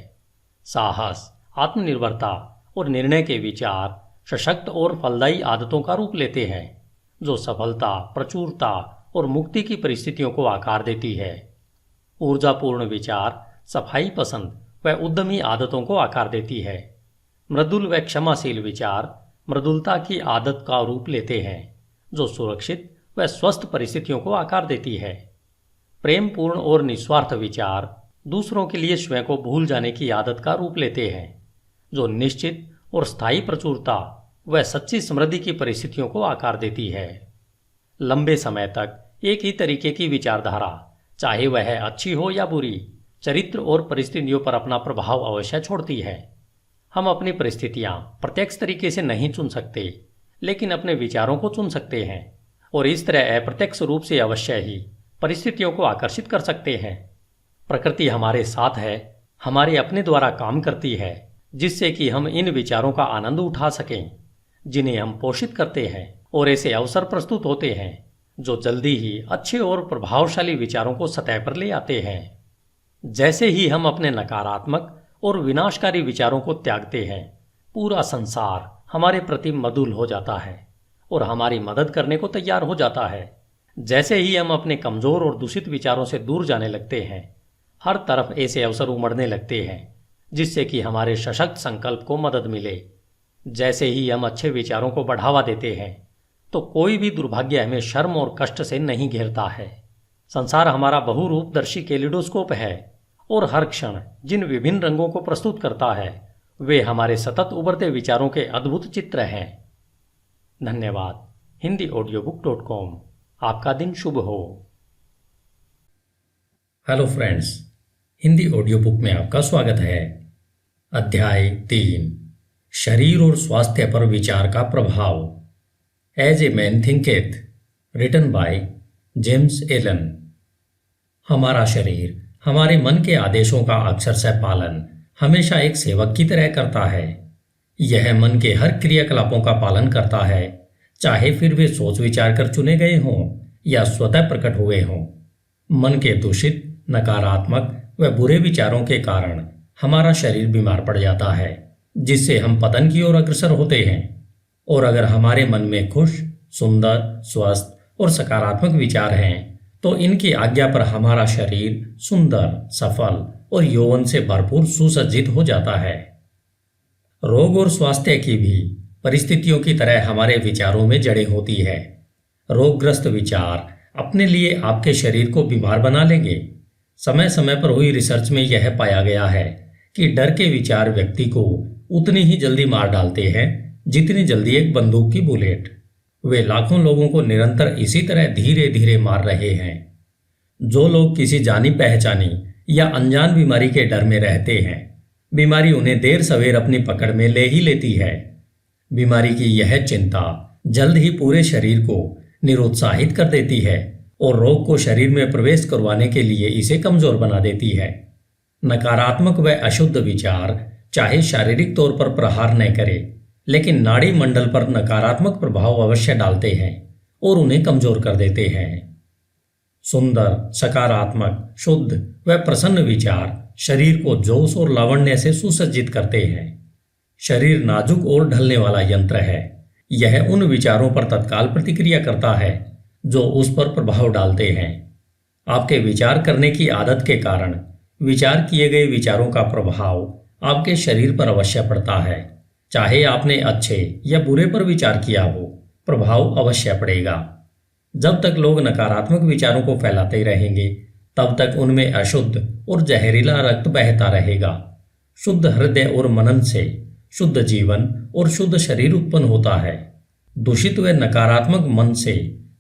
साहस, आत्मनिर्भरता और निर्णय के विचार सशक्त और फलदायी आदतों का रूप लेते हैं, जो सफलता, प्रचुरता और मुक्ति की परिस्थितियों को आकार देती है। ऊर्जापूर्ण विचार सफाई पसंद व उद्यमी आदतों को आकार देती है। मृदुल व क्षमाशील विचार मृदुलता की आदत का रूप लेते हैं, जो सुरक्षित व स्वस्थ परिस्थितियों को आकार देती है। प्रेमपूर्ण और निस्वार्थ विचार दूसरों के लिए स्वयं को भूल जाने की आदत का रूप लेते हैं, जो निश्चित और स्थायी प्रचुरता व सच्ची समृद्धि की परिस्थितियों को आकार देती है। लंबे समय तक एक ही तरीके की विचारधारा, चाहे वह अच्छी हो या बुरी, चरित्र और परिस्थितियों पर अपना प्रभाव अवश्य छोड़ती है। हम अपनी परिस्थितियां प्रत्यक्ष तरीके से नहीं चुन सकते, लेकिन अपने विचारों को चुन सकते हैं और इस तरह अप्रत्यक्ष रूप से अवश्य ही परिस्थितियों को आकर्षित कर सकते हैं। प्रकृति हमारे साथ है, हमारे अपने द्वारा काम करती है, जिससे कि हम इन विचारों का आनंद उठा सकें, जिन्हें हम पोषित करते हैं, और ऐसे अवसर प्रस्तुत होते हैं जो जल्दी ही अच्छे और प्रभावशाली विचारों को सतह पर ले आते हैं। जैसे ही हम अपने नकारात्मक और विनाशकारी विचारों को त्यागते हैं, पूरा संसार हमारे प्रति मधुर हो जाता है और हमारी मदद करने को तैयार हो जाता है। जैसे ही हम अपने कमजोर और दूषित विचारों से दूर जाने लगते हैं, हर तरफ ऐसे अवसर उमड़ने लगते हैं जिससे कि हमारे सशक्त संकल्प को मदद मिले। जैसे ही हम अच्छे विचारों को बढ़ावा देते हैं तो कोई भी दुर्भाग्य हमें शर्म और कष्ट से नहीं घेरता है। संसार हमारा बहुरूपदर्शी कैलिडोस्कोप है और हर क्षण जिन विभिन्न रंगों को प्रस्तुत करता है वे हमारे सतत उभरते विचारों के अद्भुत चित्र हैं। धन्यवाद। HindiAudiobook.com। आपका दिन शुभ हो। Hello friends, Hindi audio book में आपका स्वागत है। अध्याय 3, शरीर और स्वास्थ्य पर विचार का प्रभाव। As a man thinketh, written by James Allen. हमारा शरीर हमारे मन के आदेशों का अक्षरशः पालन हमेशा एक सेवक की तरह करता है। यह मन के हर क्रियाकलापों का पालन करता है, चाहे फिर वे सोच विचार कर चुने गए हों या स्वतः प्रकट हुए हों। मन के दूषित, नकारात्मक व बुरे विचारों के कारण हमारा शरीर बीमार पड़ जाता है, जिससे हम पतन की ओर अग्रसर होते हैं। और अगर हमारे मन में खुश, सुंदर, स्वस्थ और सकारात्मक विचार हैं तो इनकी आज्ञा पर हमारा शरीर सुंदर, सफल और यौवन से भरपूर सुसज्जित हो जाता है। रोग और स्वास्थ्य की भी परिस्थितियों की तरह हमारे विचारों में जड़ें होती है। रोगग्रस्त विचार अपने लिए आपके शरीर को बीमार बना लेंगे। समय समय पर हुई रिसर्च में यह पाया गया है कि डर के विचार व्यक्ति को उतनी ही जल्दी मार डालते हैं जितनी जल्दी एक बंदूक की बुलेट। वे लाखों लोगों को निरंतर इसी तरह धीरे धीरे मार रहे हैं। जो लोग किसी जानी पहचानी या अनजान बीमारी के डर में रहते हैं, बीमारी उन्हें देर सवेर अपनी पकड़ में ले ही लेती है। बीमारी की यह चिंता जल्द ही पूरे शरीर को निरुत्साहित कर देती है और रोग को शरीर में प्रवेश करवाने के लिए इसे कमजोर बना देती है। नकारात्मक व अशुद्ध विचार चाहे शारीरिक तौर पर प्रहार न करे, लेकिन नाड़ी मंडल पर नकारात्मक प्रभाव अवश्य डालते हैं और उन्हें कमजोर कर देते हैं। सुंदर, सकारात्मक, शुद्ध व प्रसन्न विचार शरीर को जोश और लावण्य से सुसज्जित करते हैं। शरीर नाजुक और ढलने वाला यंत्र है। यह उन विचारों पर तत्काल प्रतिक्रिया करता है जो उस पर प्रभाव डालते हैं। आपके विचार करने की आदत के कारण विचार किए गए विचारों का प्रभाव आपके शरीर पर अवश्य पड़ता है। चाहे आपने अच्छे या बुरे पर विचार किया हो, प्रभाव अवश्य पड़ेगा। जब तक लोग नकारात्मक विचारों को फैलाते रहेंगे, तब तक उनमें अशुद्ध और जहरीला रक्त बहता रहेगा। शुद्ध हृदय और मनन से शुद्ध जीवन और शुद्ध शरीर उत्पन्न होता है। दूषित व नकारात्मक मन से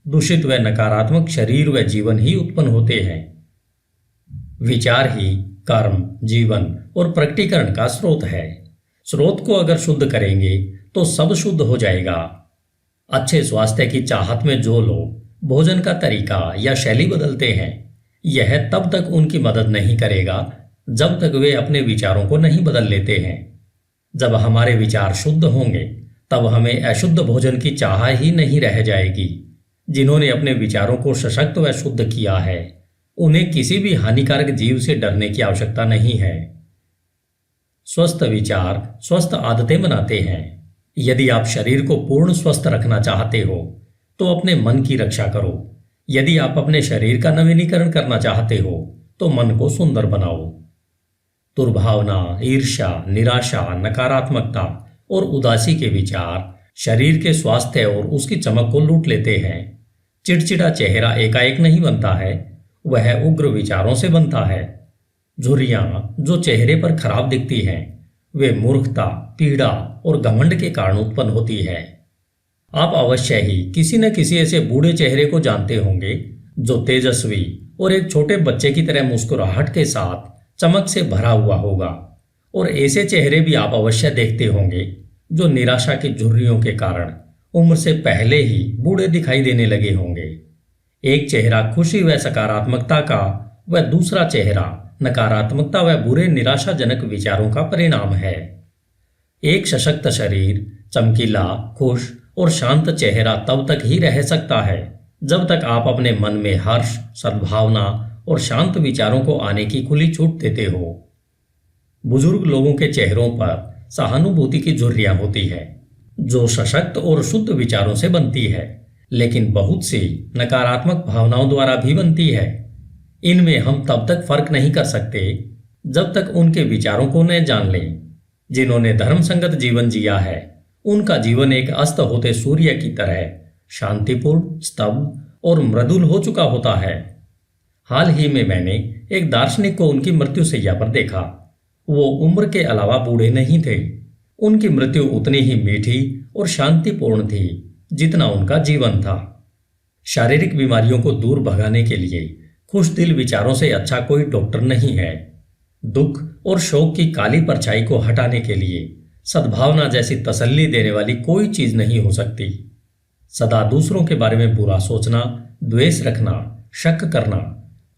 दूषित व नकारात्मक शरीर व जीवन ही उत्पन्न होते हैं। विचार ही कर्म, जीवन और प्रकटीकरण का स्रोत है। स्रोत को अगर शुद्ध करेंगे तो सब शुद्ध हो जाएगा। अच्छे स्वास्थ्य की चाहत में जो लोग भोजन का तरीका या शैली बदलते हैं, यह तब तक उनकी मदद नहीं करेगा जब तक वे अपने विचारों को नहीं बदल लेते हैं। जब हमारे विचार शुद्ध होंगे तब हमें अशुद्ध भोजन की चाह ही नहीं रह जाएगी। जिन्होंने अपने विचारों को सशक्त व शुद्ध किया है, उन्हें किसी भी हानिकारक जीव से डरने की आवश्यकता नहीं है। स्वस्थ विचार स्वस्थ आदतें बनाते हैं। यदि आप शरीर को पूर्ण स्वस्थ रखना चाहते हो तो अपने मन की रक्षा करो। यदि आप अपने शरीर का नवीनीकरण करना चाहते हो तो मन को सुंदर बनाओ। दुर्भावना, ईर्ष्या, निराशा, नकारात्मकता और उदासी के विचार शरीर के स्वास्थ्य और उसकी चमक को लूट लेते हैं। चिड़चिड़ा चेहरा एकाएक नहीं बनता है, वह उग्र विचारों से बनता है। झुर्रियां जो चेहरे पर खराब दिखती हैं, वे मूर्खता, पीड़ा और घमंड के कारण उत्पन्न होती है। आप अवश्य ही किसी न किसी ऐसे बूढ़े चेहरे को जानते होंगे जो तेजस्वी और एक छोटे बच्चे की तरह मुस्कुराहट के साथ चमक से भरा हुआ होगा। और ऐसे चेहरे भी आप अवश्य देखते होंगे जो निराशा की झुर्रियों के कारण उम्र से पहले ही बूढ़े दिखाई देने लगे होंगे। एक चेहरा खुशी व सकारात्मकता का व दूसरा चेहरा नकारात्मकता व बुरे निराशाजनक विचारों का परिणाम है। एक सशक्त शरीर, चमकीला, खुश और शांत चेहरा तब तक ही रह सकता है जब तक आप अपने मन में हर्ष, सद्भावना और शांत विचारों को आने की खुली छूट देते हो। बुजुर्ग लोगों के चेहरों पर सहानुभूति की झुर्रियां होती है जो सशक्त और शुद्ध विचारों से बनती है, लेकिन बहुत सी नकारात्मक भावनाओं द्वारा भी बनती है। इनमें हम तब तक फर्क नहीं कर सकते जब तक उनके विचारों को न जान लें। जिन्होंने धर्मसंगत जीवन जिया है उनका जीवन एक अस्त होते सूर्य की तरह शांतिपूर्ण, स्तब्ध और मृदुल हो चुका होता है। हाल ही में मैंने एक दार्शनिक को उनकी मृत्युशैया पर देखा। वो उम्र के अलावा बूढ़े नहीं थे। उनकी मृत्यु उतनी ही मीठी और शांतिपूर्ण थी जितना उनका जीवन था। शारीरिक बीमारियों को दूर भगाने के लिए खुश दिल विचारों से अच्छा कोई डॉक्टर नहीं है। दुख और शोक की काली परछाई को हटाने के लिए सद्भावना जैसी तसल्ली देने वाली कोई चीज नहीं हो सकती। सदा दूसरों के बारे में बुरा सोचना, द्वेष रखना, शक करना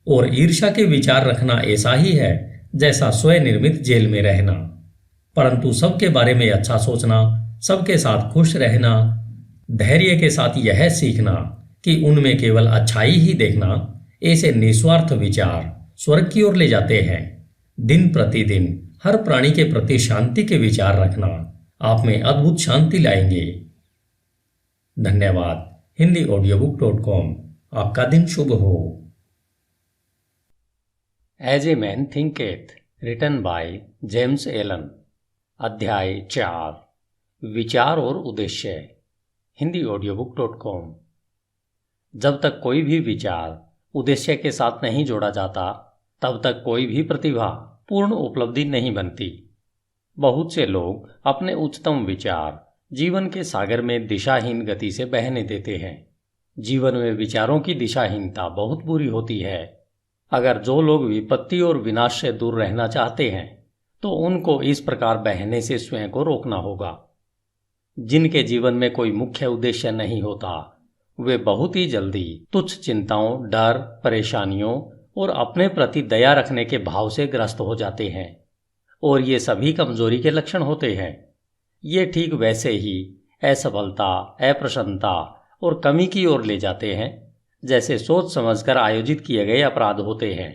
और ईर्ष्या के विचार रखना ऐसा ही है जैसा स्वनिर्मित जेल में रहना। परंतु सबके बारे में अच्छा सोचना, सबके साथ खुश रहना, धैर्य के साथ यह सीखना कि उनमें केवल अच्छाई ही देखना, ऐसे निस्वार्थ विचार स्वर्ग की ओर ले जाते हैं। दिन प्रतिदिन हर प्राणी के प्रति शांति के विचार रखना आप में अद्भुत शांति लाएंगे। धन्यवाद। HindiAudiobook.com। आपका दिन शुभ हो। As a man thinketh, written by James Allen. अध्याय 4, विचार और उद्देश्य। HindiAudiobook.com। जब तक कोई भी विचार उद्देश्य के साथ नहीं जोड़ा जाता तब तक कोई भी प्रतिभा पूर्ण उपलब्धि नहीं बनती। बहुत से लोग अपने उच्चतम विचार जीवन के सागर में दिशाहीन गति से बहने देते हैं। जीवन में विचारों की दिशाहीनता बहुत बुरी होती है। अगर जो लोग विपत्ति और विनाश से दूर रहना चाहते हैं तो उनको इस प्रकार बहने से स्वयं को रोकना होगा। जिनके जीवन में कोई मुख्य उद्देश्य नहीं होता वे बहुत ही जल्दी तुच्छ चिंताओं, डर, परेशानियों और अपने प्रति दया रखने के भाव से ग्रस्त हो जाते हैं और ये सभी कमजोरी के लक्षण होते हैं। ये ठीक वैसे ही असफलता, अप्रसन्नता और कमी की ओर ले जाते हैं जैसे सोच समझकर आयोजित किए गए अपराध होते हैं,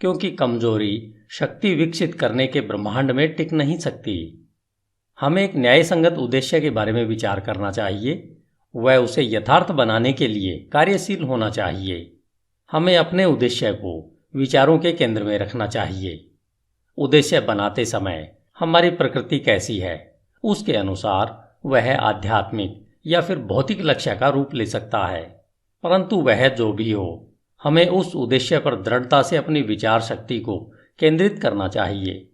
क्योंकि कमजोरी शक्ति विकसित करने के ब्रह्मांड में टिक नहीं सकती। हमें एक न्यायसंगत उद्देश्य के बारे में विचार करना चाहिए। वह उसे यथार्थ बनाने के लिए कार्यशील होना चाहिए। हमें अपने उद्देश्य को विचारों के केंद्र में रखना चाहिए। उद्देश्य बनाते समय हमारी प्रकृति कैसी है उसके अनुसार वह आध्यात्मिक या फिर भौतिक लक्ष्य का रूप ले सकता है। परंतु वह जो भी हो, हमें उस उद्देश्य पर दृढ़ता से अपनी विचार शक्ति को केंद्रित करना चाहिए।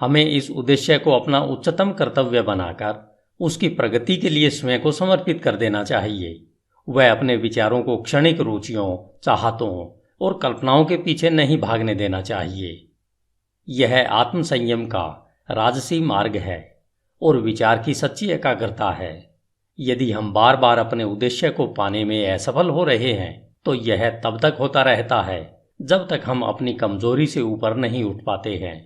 हमें इस उद्देश्य को अपना उच्चतम कर्तव्य बनाकर उसकी प्रगति के लिए स्वयं को समर्पित कर देना चाहिए। वह अपने विचारों को क्षणिक रुचियों, चाहतों और कल्पनाओं के पीछे नहीं भागने देना चाहिए। यह आत्मसंयम का राजसी मार्ग है और विचार की सच्ची एकाग्रता है। यदि हम बार बार अपने उद्देश्य को पाने में असफल हो रहे हैं तो यह तब तक होता रहता है जब तक हम अपनी कमजोरी से ऊपर नहीं उठ पाते हैं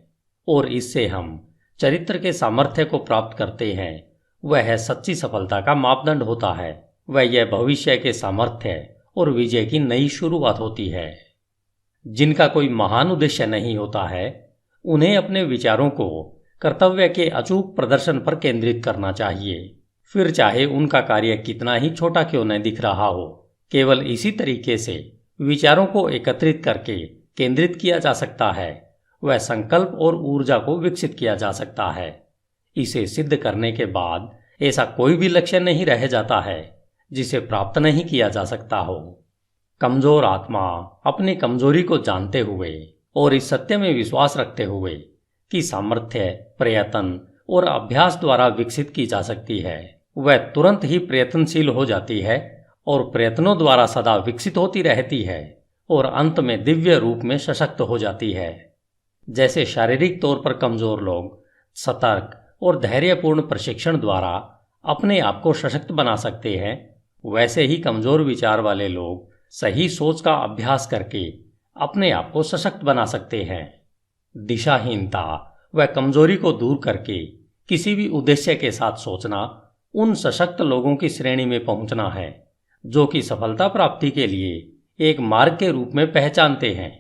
और इससे हम चरित्र के सामर्थ्य को प्राप्त करते हैं। वह सच्ची सफलता का मापदंड होता है। वह यह भविष्य के सामर्थ्य और विजय की नई शुरुआत होती है। जिनका कोई महान उद्देश्य नहीं होता है उन्हें अपने विचारों को कर्तव्य के अचूक प्रदर्शन पर केंद्रित करना चाहिए, फिर चाहे उनका कार्य कितना ही छोटा क्यों न दिख रहा हो। केवल इसी तरीके से विचारों को एकत्रित करके केंद्रित किया जा सकता है। वह संकल्प और ऊर्जा को विकसित किया जा सकता है। इसे सिद्ध करने के बाद ऐसा कोई भी लक्ष्य नहीं रह जाता है जिसे प्राप्त नहीं किया जा सकता हो। कमजोर आत्मा अपनी कमजोरी को जानते हुए और इस सत्य में विश्वास रखते हुए कि सामर्थ्य प्रयत्न और अभ्यास द्वारा विकसित की जा सकती है, वह तुरंत ही प्रयत्नशील हो जाती है और प्रयत्नों द्वारा सदा विकसित होती रहती है और अंत में दिव्य रूप में सशक्त हो जाती है। जैसे शारीरिक तौर पर कमजोर लोग सतर्क और धैर्यपूर्ण प्रशिक्षण द्वारा अपने आप को सशक्त बना सकते हैं, वैसे ही कमजोर विचार वाले लोग सही सोच का अभ्यास करके अपने आप को सशक्त बना सकते हैं। दिशाहीनता व कमजोरी को दूर करके किसी भी उद्देश्य के साथ सोचना उन सशक्त लोगों की श्रेणी में पहुंचना है जो कि सफलता प्राप्ति के लिए एक मार्ग के रूप में पहचानते हैं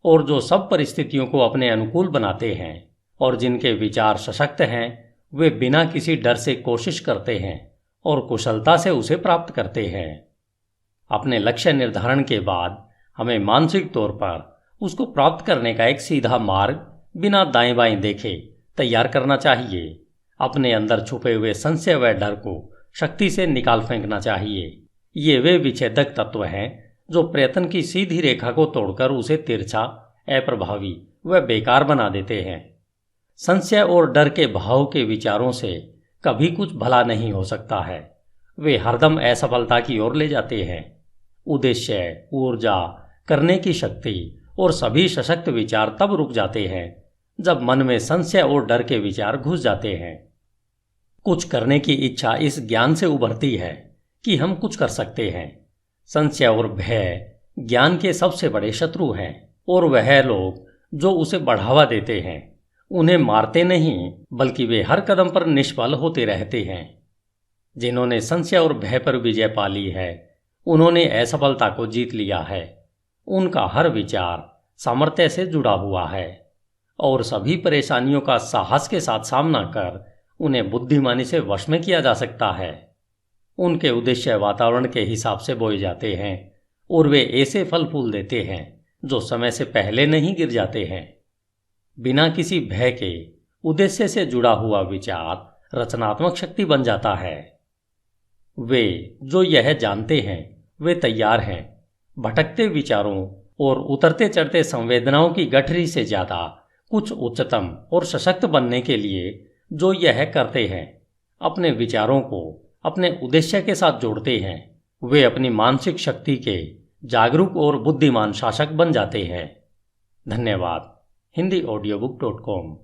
और जो सब परिस्थितियों को अपने अनुकूल बनाते हैं और जिनके विचार सशक्त हैं, वे बिना किसी डर से कोशिश करते हैं और कुशलता से उसे प्राप्त करते हैं। अपने लक्ष्य निर्धारण के बाद हमें मानसिक तौर पर उसको प्राप्त करने का एक सीधा मार्ग बिना दाएं बाएं देखे तैयार करना चाहिए। अपने अंदर छुपे हुए संशय व डर को शक्ति से निकाल फेंकना चाहिए। ये वे विच्छेदक तत्व हैं जो प्रयत्न की सीधी रेखा को तोड़कर उसे तिरछा, अप्रभावी व बेकार बना देते हैं। संशय और डर के भाव के विचारों से कभी कुछ भला नहीं हो सकता है। वे हरदम असफलता की ओर ले जाते हैं। उद्देश्य, ऊर्जा, करने की शक्ति और सभी सशक्त विचार तब रुक जाते हैं जब मन में संशय और डर के विचार घुस जाते हैं। कुछ करने की इच्छा इस ज्ञान से उभरती है कि हम कुछ कर सकते हैं। संशय और भय ज्ञान के सबसे बड़े शत्रु हैं और वह लोग जो उसे बढ़ावा देते हैं उन्हें मारते नहीं बल्कि वे हर कदम पर निष्फल होते रहते हैं। जिन्होंने संशय और भय पर विजय पा ली है उन्होंने असफलता को जीत लिया है। उनका हर विचार सामर्थ्य से जुड़ा हुआ है और सभी परेशानियों का साहस के साथ सामना कर उन्हें बुद्धिमानी से वश में किया जा सकता है। उनके उद्देश्य वातावरण के हिसाब से बोए जाते हैं और वे ऐसे फल फूल देते हैं जो समय से पहले नहीं गिर जाते हैं। बिना किसी भय के उद्देश्य से जुड़ा हुआ विचार रचनात्मक शक्ति बन जाता है। वे जो यह जानते हैं वे तैयार हैं भटकते विचारों और उतरते चढ़ते संवेदनाओं की गठरी से ज़्यादा कुछ उच्चतम और सशक्त बनने के लिए जो यह करते हैं। अपने विचारों को अपने उद्देश्य के साथ जोड़ते हैं। वे अपनी मानसिक शक्ति के जागरूक और बुद्धिमान शासक बन जाते हैं। धन्यवाद। HindiAudiobook.com।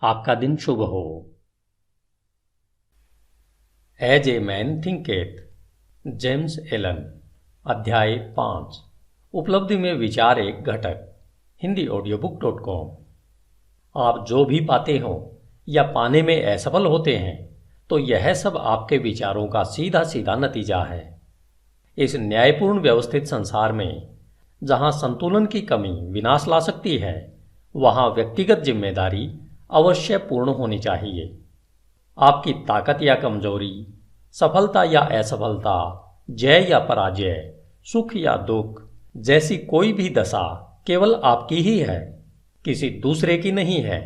आपका दिन शुभ हो। As a man thinketh, James Allen. अध्याय 5। उपलब्धि में विचार एक घटक। HindiAudiobook.com। आप जो भी पाते हो या पाने में असफल होते हैं तो यह सब आपके विचारों का सीधा सीधा नतीजा है। इस न्यायपूर्ण व्यवस्थित संसार में जहां संतुलन की कमी विनाश ला सकती है वहां व्यक्तिगत जिम्मेदारी अवश्य पूर्ण होनी चाहिए। आपकी ताकत या कमजोरी, सफलता या असफलता, जय या पराजय, सुख या दुख जैसी कोई भी दशा केवल आपकी ही है, किसी दूसरे की नहीं है।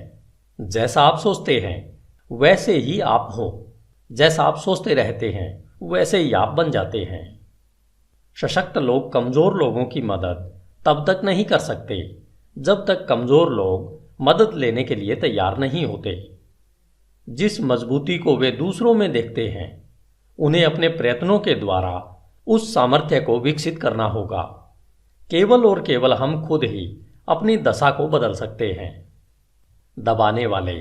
जैसा आप सोचते हैं वैसे ही आप हो। जैसा आप सोचते रहते हैं वैसे ही आप बन जाते हैं। सशक्त लोग कमजोर लोगों की मदद तब तक नहीं कर सकते जब तक कमजोर लोग मदद लेने के लिए तैयार नहीं होते। जिस मजबूती को वे दूसरों में देखते हैं उन्हें अपने प्रयत्नों के द्वारा उस सामर्थ्य को विकसित करना होगा। केवल और केवल हम खुद ही अपनी दशा को बदल सकते हैं। दबाने वाले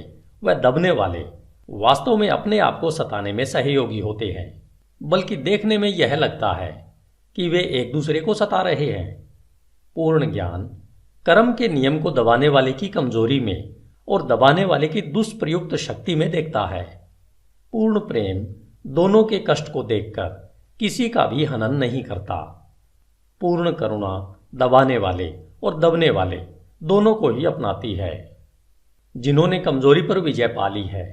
व दबने वाले वास्तव में अपने आप को सताने में सहयोगी होते हैं, बल्कि देखने में यह लगता है कि वे एक दूसरे को सता रहे हैं। पूर्ण ज्ञान कर्म के नियम को दबाने वाले की कमजोरी में और दबाने वाले की दुष्प्रयुक्त शक्ति में देखता है। पूर्ण प्रेम दोनों के कष्ट को देखकर किसी का भी हनन नहीं करता। पूर्ण करुणा दबाने वाले और दबने वाले दोनों को ही अपनाती है। जिन्होंने कमजोरी पर विजय पा ली है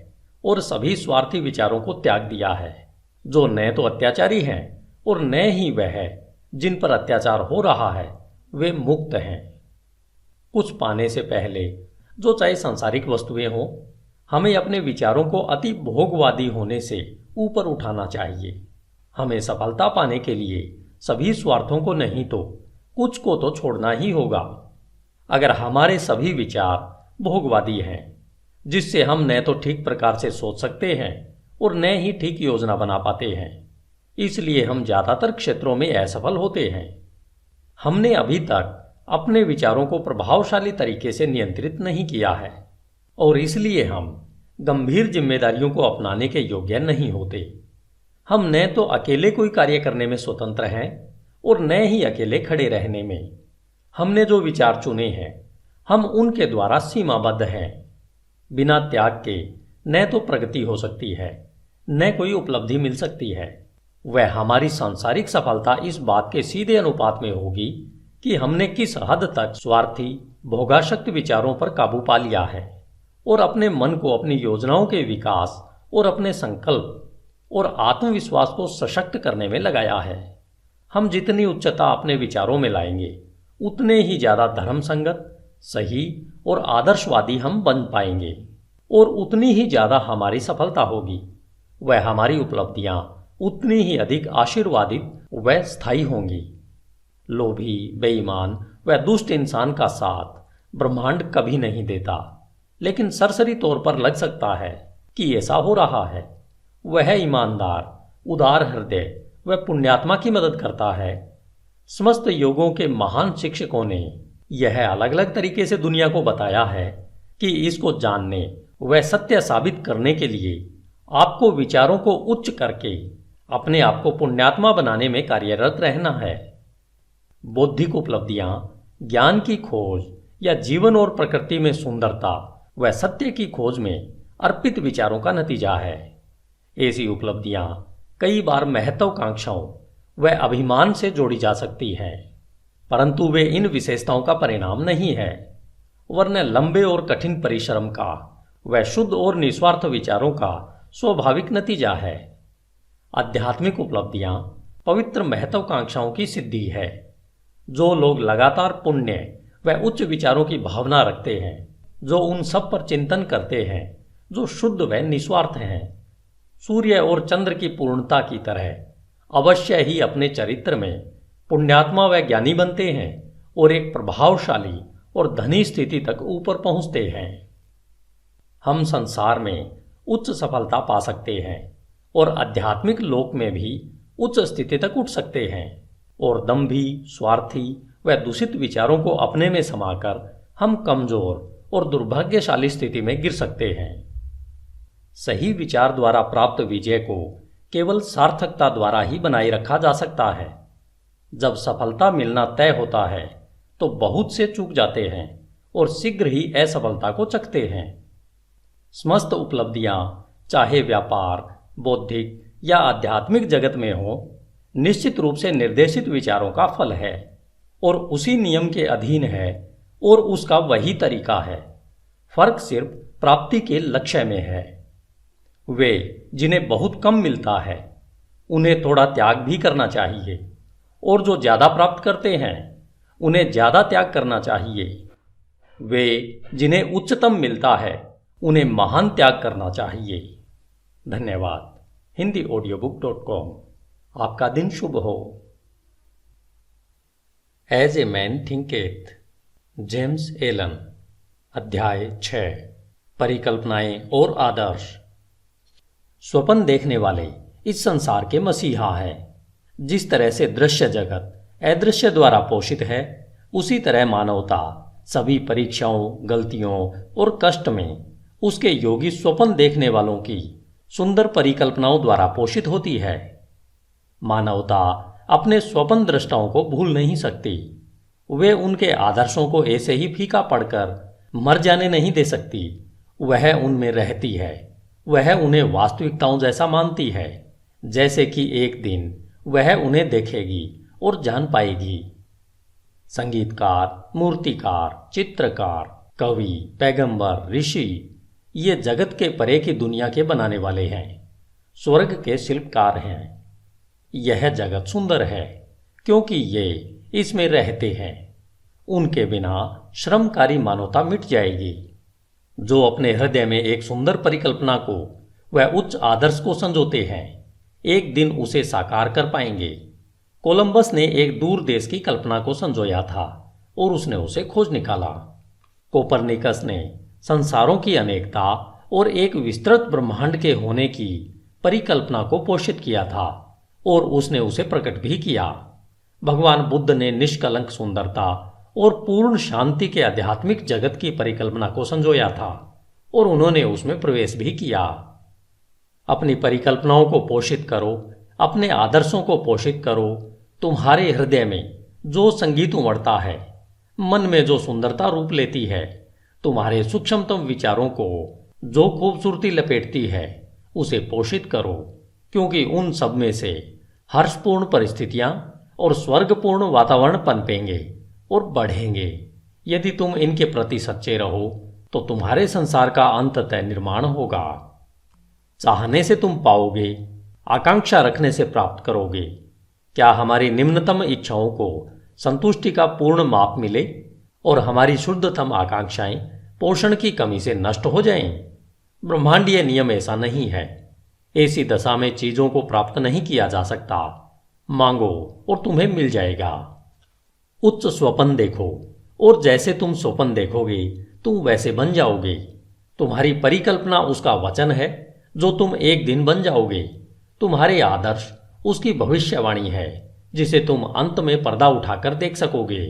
और सभी स्वार्थी विचारों को त्याग दिया है, जो न तो अत्याचारी हैं और न ही वह जिन पर अत्याचार हो रहा है, वे मुक्त हैं। कुछ पाने से पहले, जो चाहे सांसारिक वस्तुएं हों, हमें अपने विचारों को अति भोगवादी होने से ऊपर उठाना चाहिए। हमें सफलता पाने के लिए सभी स्वार्थों को नहीं तो कुछ को तो छोड़ना ही होगा। अगर हमारे सभी विचार भोगवादी हैं, जिससे हम न तो ठीक प्रकार से सोच सकते हैं और न ही ठीक योजना बना पाते हैं, इसलिए हम ज्यादातर क्षेत्रों में असफल होते हैं। हमने अभी तक अपने विचारों को प्रभावशाली तरीके से नियंत्रित नहीं किया है और इसलिए हम गंभीर जिम्मेदारियों को अपनाने के योग्य नहीं होते। हम न तो अकेले कोई कार्य करने में स्वतंत्र हैं और न ही अकेले खड़े रहने में। हमने जो विचार चुने हैं हम उनके द्वारा सीमाबद्ध हैं। बिना त्याग के न तो प्रगति हो सकती है न कोई उपलब्धि मिल सकती है। वह हमारी सांसारिक सफलता इस बात के सीधे अनुपात में होगी कि हमने किस हद तक स्वार्थी भोगाशक्त विचारों पर काबू पा लिया है और अपने मन को अपनी योजनाओं के विकास और अपने संकल्प और आत्मविश्वास को सशक्त करने में लगाया है। हम जितनी उच्चता अपने विचारों में लाएंगे उतने ही ज्यादा धर्म संगत, सही और आदर्शवादी हम बन पाएंगे और उतनी ही ज़्यादा हमारी सफलता होगी। वह हमारी उपलब्धियां उतनी ही अधिक आशीर्वादित व स्थायी होंगी। लोभी, बेईमान व दुष्ट इंसान का साथ ब्रह्मांड कभी नहीं देता, लेकिन सरसरी तौर पर लग सकता है कि ऐसा हो रहा है। वह ईमानदार, उदार हृदय व पुण्यात्मा की मदद करता है। समस्त योगों के महान शिक्षकों ने यह अलग अलग तरीके से दुनिया को बताया है कि इसको जानने व सत्य साबित करने के लिए आपको विचारों को उच्च करके अपने आप को पुण्यात्मा बनाने में कार्यरत रहना है। बौद्धिक उपलब्धियां ज्ञान की खोज या जीवन और प्रकृति में सुंदरता व सत्य की खोज में अर्पित विचारों का नतीजा है। ऐसी उपलब्धियां कई बार महत्वाकांक्षाओं व अभिमान से जोड़ी जा सकती हैं, परंतु वे इन विशेषताओं का परिणाम नहीं है, वरन लंबे और कठिन परिश्रम का व शुद्ध और निस्वार्थ विचारों का स्वाभाविक नतीजा है। आध्यात्मिक उपलब्धियां पवित्र महत्वाकांक्षाओं की सिद्धि है। जो लोग लगातार पुण्य व उच्च विचारों की भावना रखते हैं, जो उन सब पर चिंतन करते हैं जो शुद्ध व निस्वार्थ हैं, सूर्य और चंद्र की पूर्णता की तरह अवश्य ही अपने चरित्र में पुण्यात्मा व ज्ञानी बनते हैं और एक प्रभावशाली और धनी स्थिति तक ऊपर पहुंचते हैं। हम संसार में उच्च सफलता पा सकते हैं और आध्यात्मिक लोक में भी उच्च स्थिति तक उठ सकते हैं, और दंभी, स्वार्थी व दूषित विचारों को अपने में समाकर हम कमजोर और दुर्भाग्यशाली स्थिति में गिर सकते हैं। सही विचार द्वारा प्राप्त विजय को केवल सार्थकता द्वारा ही बनाए रखा जा सकता है। जब सफलता मिलना तय होता है तो बहुत से चूक जाते हैं और शीघ्र ही असफलता को चखते हैं। समस्त उपलब्धियां चाहे व्यापार, बौद्धिक या आध्यात्मिक जगत में हो, निश्चित रूप से निर्देशित विचारों का फल है और उसी नियम के अधीन है और उसका वही तरीका है। फर्क सिर्फ प्राप्ति के लक्ष्य में है। वे जिन्हें बहुत कम मिलता है उन्हें थोड़ा त्याग भी करना चाहिए, और जो ज्यादा प्राप्त करते हैं उन्हें ज्यादा त्याग करना चाहिए। वे जिन्हें उच्चतम मिलता है उन्हें महान त्याग करना चाहिए। धन्यवाद। HindiAudiobook.com। आपका दिन शुभ हो। As a man thinketh, James Allen. अध्याय 6। परिकल्पनाएं और आदर्श। स्वप्न देखने वाले इस संसार के मसीहा हैं। जिस तरह से दृश्य जगत अदृश्य द्वारा पोषित है, उसी तरह मानवता सभी परीक्षाओं, गलतियों और कष्ट में उसके योगी स्वप्न देखने वालों की सुंदर परिकल्पनाओं द्वारा पोषित होती है। मानवता अपने स्वप्न दृष्टाओं को भूल नहीं सकती। वे उनके आदर्शों को ऐसे ही फीका पड़कर मर जाने नहीं दे सकती। वह उनमें रहती है। वह उन्हें वास्तविकताओं जैसा मानती है, जैसे कि एक दिन वह उन्हें देखेगी और जान पाएगी। संगीतकार, मूर्तिकार, चित्रकार, कवि, पैगंबर, ऋषि ये जगत के परे की दुनिया के बनाने वाले हैं, स्वर्ग के शिल्पकार हैं। यह जगत सुंदर है क्योंकि ये इसमें रहते हैं। उनके बिना श्रमकारी मानवता मिट जाएगी। जो अपने हृदय में एक सुंदर परिकल्पना को व उच्च आदर्श को संजोते हैं, एक दिन उसे साकार कर पाएंगे। कोलंबस ने एक दूर देश की कल्पना को संजोया था और उसने उसे खोज निकाला। कोपरनिकस ने संसारों की अनेकता और एक विस्तृत ब्रह्मांड के होने की परिकल्पना को पोषित किया था और उसने उसे प्रकट भी किया। भगवान बुद्ध ने निष्कलंक सुंदरता और पूर्ण शांति के आध्यात्मिक जगत की परिकल्पना को संजोया था और उन्होंने उसमें प्रवेश भी किया। अपनी परिकल्पनाओं को पोषित करो, अपने आदर्शों को पोषित करो। तुम्हारे हृदय में जो संगीत उमड़ता है, मन में जो सुंदरता रूप लेती है, तुम्हारे सूक्ष्मतम विचारों को जो खूबसूरती लपेटती है, उसे पोषित करो, क्योंकि उन सब में से हर्षपूर्ण परिस्थितियां और स्वर्गपूर्ण वातावरण पनपेंगे और बढ़ेंगे। यदि तुम इनके प्रति सच्चे रहो तो तुम्हारे संसार का अंततः निर्माण होगा। चाहने से तुम पाओगे, आकांक्षा रखने से प्राप्त करोगे। क्या हमारी निम्नतम इच्छाओं को संतुष्टि का पूर्ण माप मिले और हमारी शुद्धतम आकांक्षाएं पोषण की कमी से नष्ट हो जाएं। ब्रह्मांडीय नियम ऐसा नहीं है। ऐसी दशा में चीजों को प्राप्त नहीं किया जा सकता। मांगो और तुम्हें मिल जाएगा। उच्च स्वप्न देखो और जैसे तुम स्वप्न देखोगे तुम वैसे बन जाओगे। तुम्हारी परिकल्पना उसका वचन है जो तुम एक दिन बन जाओगे। तुम्हारे आदर्श उसकी भविष्यवाणी है जिसे तुम अंत में पर्दा उठाकर देख सकोगे।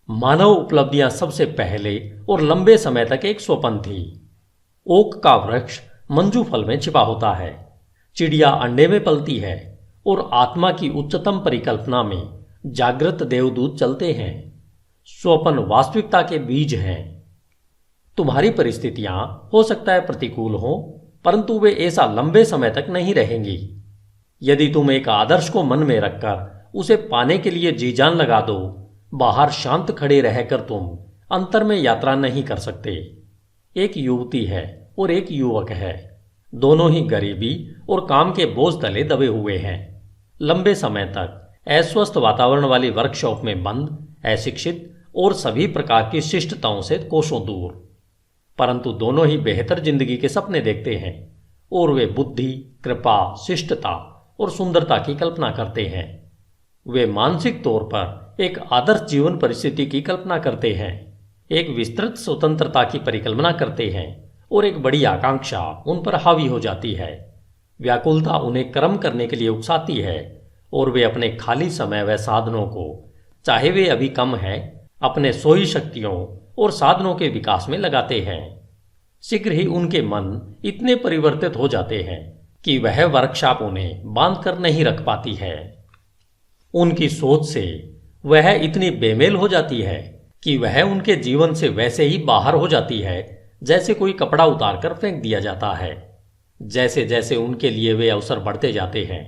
मानव उपलब्धियां सबसे पहले और लंबे समय तक एक स्वप्न थी। ओक का वृक्ष मंजू फल में छिपा होता है, चिड़िया अंडे में पलती है और आत्मा की उच्चतम परिकल्पना में जागृत देवदूत चलते हैं। स्वप्न वास्तविकता के बीज हैं। तुम्हारी परिस्थितियां हो सकता है प्रतिकूल हो, परंतु वे ऐसा लंबे समय तक नहीं रहेंगी। यदि तुम एक आदर्श को मन में रखकर उसे पाने के लिए जी जान लगा दो, बाहर शांत खड़े रहकर तुम अंतर में यात्रा नहीं कर सकते। एक युवती है और एक युवक है। दोनों ही गरीबी और काम के बोझ तले दबे हुए हैं। लंबे समय तक अस्वस्थ वातावरण वाली वर्कशॉप में बंद, अशिक्षित और सभी प्रकार की शिष्टताओं से कोसों दूर। परंतु दोनों ही बेहतर जिंदगी के सपने देखते हैं और वे बुद्धि, कृपा, शिष्टता और सुंदरता की कल्पना करते हैं। वे मानसिक तौर पर एक आदर्श जीवन परिस्थिति की कल्पना करते हैं, एक विस्तृत स्वतंत्रता की परिकल्पना करते हैं और एक बड़ी आकांक्षा उन पर हावी हो जाती है। व्याकुलता उन्हें कर्म करने के लिए उकसाती है और वे अपने खाली समय व साधनों को, चाहे वे अभी कम है, अपने सोई शक्तियों और साधनों के विकास में लगाते हैं। शीघ्र ही उनके मन इतने परिवर्तित हो जाते हैं कि वह वर्कशॉप उन्हें बांध कर नहीं रख पाती है। उनकी सोच से वह इतनी बेमेल हो जाती है कि वह उनके जीवन से वैसे ही बाहर हो जाती है जैसे कोई कपड़ा उतारकर फेंक दिया जाता है। जैसे जैसे उनके लिए वे अवसर बढ़ते जाते हैं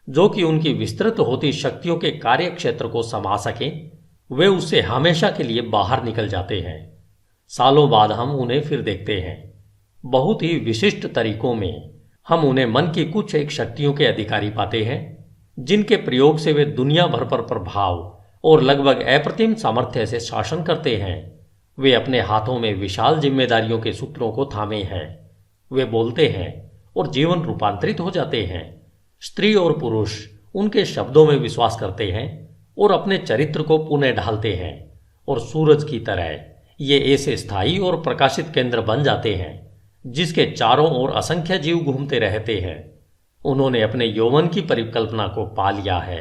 जो कि उनकी विस्तृत होती शक्तियों के कार्य क्षेत्र को समा सकें, वे उससे हमेशा के लिए बाहर निकल जाते हैं। सालों बाद हम उन्हें फिर देखते हैं। बहुत ही विशिष्ट तरीकों में हम उन्हें मन की कुछ एक शक्तियों के अधिकारी पाते हैं जिनके प्रयोग से वे दुनिया भर पर प्रभाव और लगभग अप्रतिम सामर्थ्य से शासन करते हैं। वे अपने हाथों में विशाल जिम्मेदारियों के सूत्रों को थामे हैं। वे बोलते हैं और जीवन रूपांतरित हो जाते हैं। स्त्री और पुरुष उनके शब्दों में विश्वास करते हैं और अपने चरित्र को पुनः ढालते हैं और सूरज की तरह ये ऐसे स्थायी और प्रकाशित केंद्र बन जाते हैं जिसके चारों ओर असंख्य जीव घूमते रहते हैं। उन्होंने अपने यौवन की परिकल्पना को पा लिया है।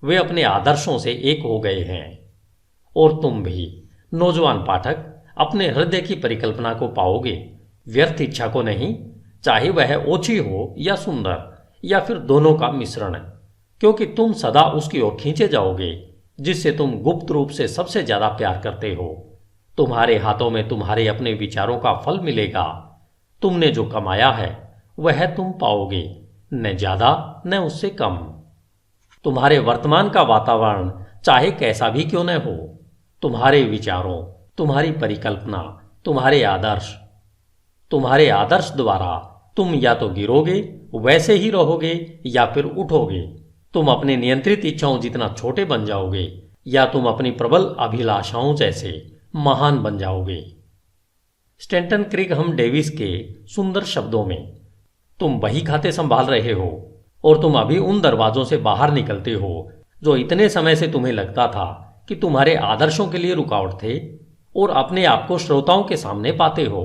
वे अपने आदर्शों से एक हो गए हैं। और तुम भी नौजवान पाठक अपने हृदय की परिकल्पना को पाओगे, व्यर्थ इच्छा को नहीं, चाहे वह ओछी हो या सुंदर या फिर दोनों का मिश्रण, क्योंकि तुम सदा उसकी ओर खींचे जाओगे जिससे तुम गुप्त रूप से सबसे ज्यादा प्यार करते हो। तुम्हारे हाथों में तुम्हारे अपने विचारों का फल मिलेगा। तुमने जो कमाया है वह तुम पाओगे, न ज्यादा न उससे कम। तुम्हारे वर्तमान का वातावरण चाहे कैसा भी क्यों न हो, तुम्हारे विचारों, तुम्हारी परिकल्पना, तुम्हारे आदर्श द्वारा तुम या तो गिरोगे, वैसे ही रहोगे, या फिर उठोगे। तुम अपने नियंत्रित इच्छाओं जितना छोटे बन जाओगे या तुम अपनी प्रबल अभिलाषाओं जैसे महान बन जाओगे। स्टैंटन क्रिगहम डेविस के सुंदर शब्दों में, तुम बही खाते संभाल रहे हो और तुम अभी उन दरवाजों से बाहर निकलते हो जो इतने समय से तुम्हें लगता था कि तुम्हारे आदर्शों के लिए रुकावट थे, और अपने आप को श्रोताओं के सामने पाते हो।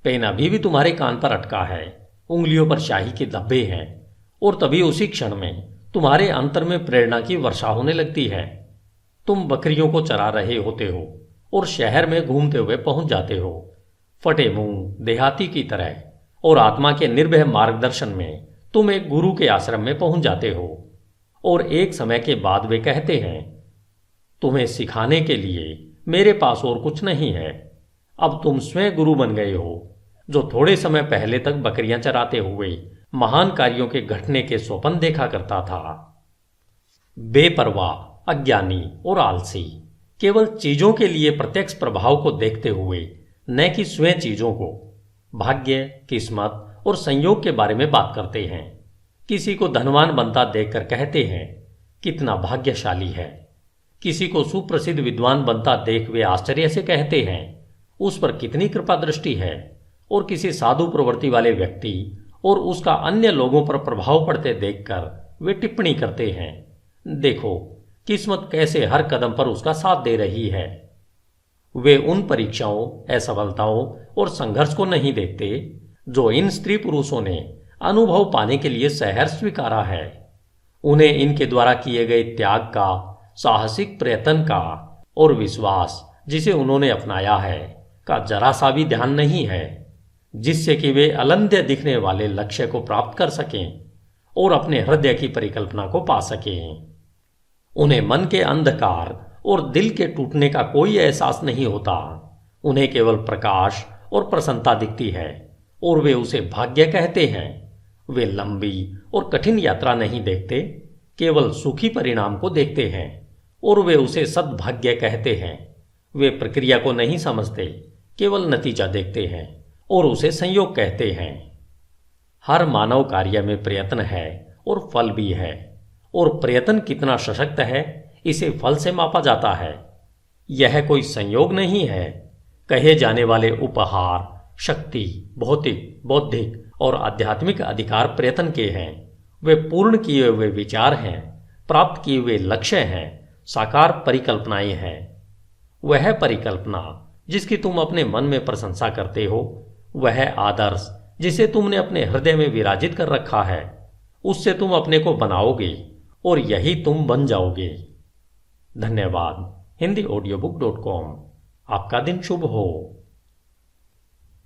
पेन अभी भी तुम्हारे कान पर अटका है, उंगलियों पर शाही के धब्बे हैं, और तभी उसी क्षण में तुम्हारे अंतर में प्रेरणा की वर्षा होने लगती है। तुम बकरियों को चरा रहे होते हो और शहर में घूमते हुए पहुंच जाते हो, फटे मुंह देहाती की तरह, और आत्मा के निर्भय मार्गदर्शन में तुम एक गुरु के आश्रम में पहुंच जाते हो। और एक समय के बाद वे कहते हैं, तुम्हें सिखाने के लिए मेरे पास और कुछ नहीं है। अब तुम स्वयं गुरु बन गए हो, जो थोड़े समय पहले तक बकरियां चराते हुए महान कार्यों के घटने के स्वप्न देखा करता था। बेपरवाह, अज्ञानी और आलसी केवल चीजों के लिए प्रत्यक्ष प्रभाव को देखते हुए, न कि स्वयं चीजों को, भाग्य, किस्मत और संयोग के बारे में बात करते हैं। किसी को धनवान बनता देखकर कहते हैं, कितना भाग्यशाली है। किसी को सुप्रसिद्ध विद्वान बनता देख वे आश्चर्य से कहते हैं, उस पर कितनी कृपा दृष्टि है। और किसी साधु प्रवृत्ति वाले व्यक्ति और उसका अन्य लोगों पर प्रभाव पड़ते देखकर वे टिप्पणी करते हैं, देखो किस्मत कैसे हर कदम पर उसका साथ दे रही है। वे उन परीक्षाओं, असफलताओं और संघर्ष को नहीं देखते जो इन स्त्री पुरुषों ने अनुभव पाने के लिए सहर्ष स्वीकारा है। उन्हें इनके द्वारा किए गए त्याग का, साहसिक प्रयत्न का और विश्वास जिसे उन्होंने अपनाया है का जरा सा भी ध्यान नहीं है, जिससे कि वे अलंध्य दिखने वाले लक्ष्य को प्राप्त कर सकें और अपने हृदय की परिकल्पना को पा सकें। उन्हें मन के अंधकार और दिल के टूटने का कोई एहसास नहीं होता। उन्हें केवल प्रकाश और प्रसन्नता दिखती है और वे उसे भाग्य कहते हैं। वे लंबी और कठिन यात्रा नहीं देखते, केवल सुखी परिणाम को देखते हैं और वे उसे सद्भाग्य कहते हैं। वे प्रक्रिया को नहीं समझते, केवल नतीजा देखते हैं और उसे संयोग कहते हैं। हर मानव कार्य में प्रयत्न है और फल भी है, और प्रयत्न कितना सशक्त है इसे फल से मापा जाता है। यह कोई संयोग नहीं है। कहे जाने वाले उपहार, शक्ति, भौतिक, बौद्धिक और आध्यात्मिक अधिकार प्रयत्न के हैं। वे पूर्ण किए हुए विचार हैं, प्राप्त किए हुए लक्ष्य हैं, साकार परिकल्पनाएं हैं। वह परिकल्पना जिसकी तुम अपने मन में प्रशंसा करते हो, वह आदर्श जिसे तुमने अपने हृदय में विराजित कर रखा है, उससे तुम अपने को बनाओगे और यही तुम बन जाओगे। धन्यवाद। hindiaudiobook.com। आपका दिन शुभ हो।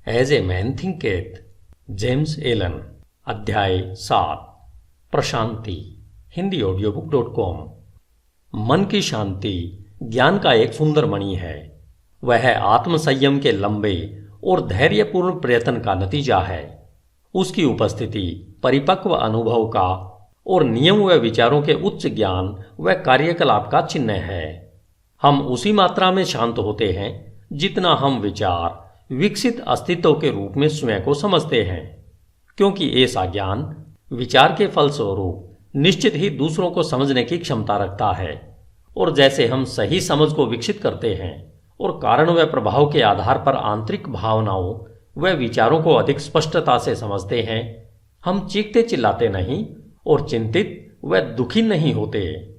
As a man thinketh, James Allen. अध्याय 7, प्रशांति। hindiaudiobook.com। मन की शांति ज्ञान का एक सुंदर मणि है। वह आत्मसंयम के लंबे और धैर्यपूर्ण प्रयत्न का नतीजा है। उसकी उपस्थिति परिपक्व अनुभव का और नियम व विचारों के उच्च ज्ञान व कार्यकलाप का चिन्ह है। हम उसी मात्रा में शांत होते हैं जितना हम विचार विकसित अस्तित्व के रूप में स्वयं को समझते हैं, क्योंकि ऐसा ज्ञान विचार के फलस्वरूप निश्चित ही दूसरों को समझने की क्षमता रखता है। और जैसे हम सही समझ को विकसित करते हैं और कारण व प्रभाव के आधार पर आंतरिक भावनाओं व विचारों को अधिक स्पष्टता से समझते हैं, हम चीखते चिल्लाते नहीं और चिंतित व दुखी नहीं होते।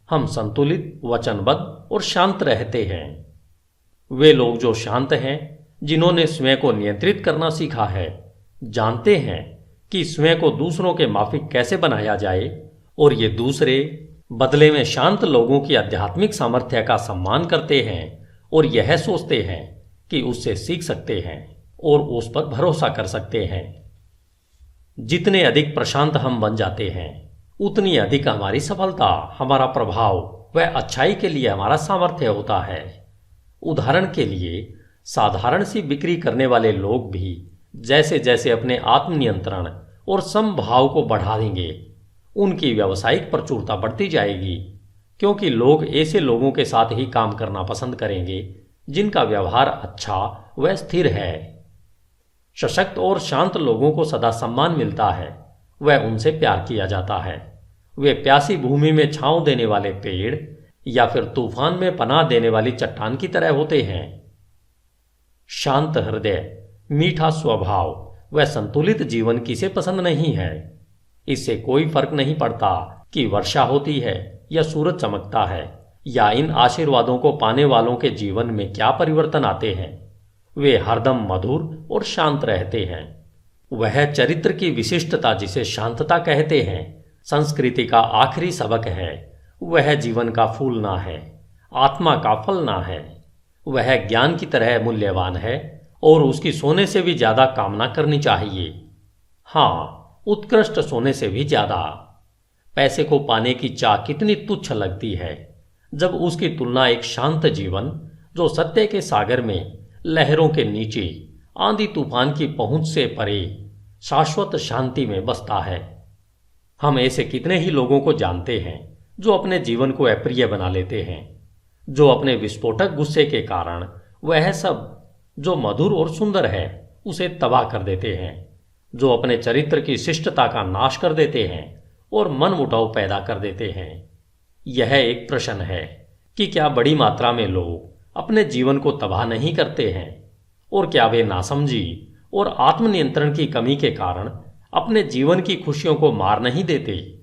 हम संतुलित, वचनबद्ध और शांत रहते हैं। वे लोग जो शांत हैं, जिन्होंने स्वयं को नियंत्रित करना सीखा है, जानते हैं कि स्वयं को दूसरों के माफिक कैसे बनाया जाए, और ये दूसरे बदले में शांत लोगों की आध्यात्मिक सामर्थ्य का सम्मान करते हैं और यह सोचते हैं कि उससे सीख सकते हैं और उस पर भरोसा कर सकते हैं। जितने अधिक प्रशांत हम बन जाते हैं, उतनी अधिक हमारी सफलता, हमारा प्रभाव व अच्छाई के लिए हमारा सामर्थ्य होता है। उदाहरण के लिए, साधारण सी बिक्री करने वाले लोग भी जैसे जैसे अपने आत्मनियंत्रण और समभाव को बढ़ा देंगे, उनकी व्यावसायिक प्रचुरता बढ़ती जाएगी, क्योंकि लोग ऐसे लोगों के साथ ही काम करना पसंद करेंगे जिनका व्यवहार अच्छा व स्थिर है। सशक्त और शांत लोगों को सदा सम्मान मिलता है, वह उनसे प्यार किया जाता है। वे प्यासी भूमि में छांव देने वाले पेड़ या फिर तूफान में पनाह देने वाली चट्टान की तरह होते हैं। शांत हृदय, मीठा स्वभाव व संतुलित जीवन किसे पसंद नहीं है। इससे कोई फर्क नहीं पड़ता कि वर्षा होती है या सूरज चमकता है, या इन आशीर्वादों को पाने वालों के जीवन में क्या परिवर्तन आते हैं। वे हरदम मधुर और शांत रहते हैं। वह चरित्र की विशिष्टता जिसे शांतता कहते हैं, संस्कृति का आखिरी सबक है। वह जीवन का फूलना है, आत्मा का फलना है। वह ज्ञान की तरह मूल्यवान है और उसकी सोने से भी ज्यादा कामना करनी चाहिए। हाँ, उत्कृष्ट सोने से भी ज्यादा। पैसे को पाने की चाह कितनी तुच्छ लगती है जब उसकी तुलना एक शांत जीवन, जो सत्य के सागर में लहरों के नीचे आंधी तूफान की पहुंच से परे शाश्वत शांति में बसता है। हम ऐसे कितने ही लोगों को जानते हैं जो अपने जीवन को अप्रिय बना लेते हैं, जो अपने विस्फोटक गुस्से के कारण वह सब जो मधुर और सुंदर है उसे तबाह कर देते हैं, जो अपने चरित्र की शिष्टता का नाश कर देते हैं और मन मुटाव पैदा कर देते हैं। यह एक प्रश्न है कि क्या बड़ी मात्रा में लोग अपने जीवन को तबाह नहीं करते हैं, और क्या वे नासमझी और आत्मनियंत्रण की कमी के कारण अपने जीवन की खुशियों को मार नहीं देते।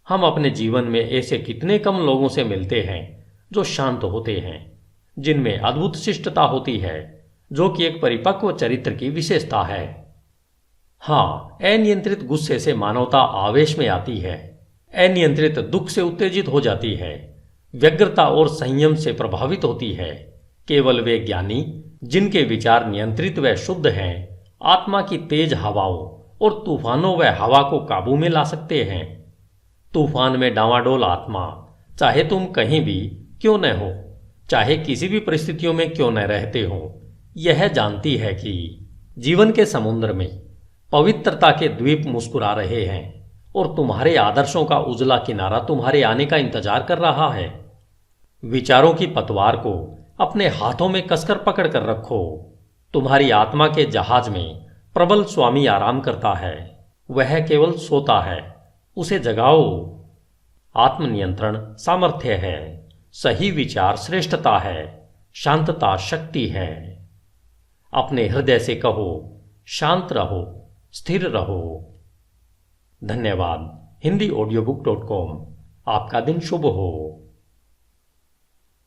हम अपने जीवन में ऐसे कितने कम लोगों से मिलते हैं जो शांत होते हैं, जिनमें अद्भुत शिष्टता होती है, जो कि एक परिपक्व चरित्र की विशेषता है। हाँ, अनियंत्रित गुस्से से मानवता आवेश में आती है, अनियंत्रित दुख से उत्तेजित हो जाती है, व्यग्रता और संयम से प्रभावित होती है। केवल वे ज्ञानी जिनके विचार नियंत्रित व शुद्ध हैं, आत्मा की तेज हवाओं और तूफानों व हवा को काबू में ला सकते हैं। तूफान में डांवाडोल आत्मा, चाहे तुम कहीं भी क्यों न हो, चाहे किसी भी परिस्थितियों में क्यों न रहते हो, यह जानती है कि जीवन के समुद्र में पवित्रता के द्वीप मुस्कुरा रहे हैं और तुम्हारे आदर्शों का उजला किनारा तुम्हारे आने का इंतजार कर रहा है। विचारों की पतवार को अपने हाथों में कसकर पकड़ कर रखो। तुम्हारी आत्मा के जहाज में प्रबल स्वामी आराम करता है, वह केवल सोता है, उसे जगाओ। आत्मनियंत्रण सामर्थ्य है, सही विचार श्रेष्ठता है, शांतता शक्ति है। अपने हृदय से कहो, शांत रहो, स्थिर रहो। धन्यवाद। HindiAudiobook.com। आपका दिन शुभ हो।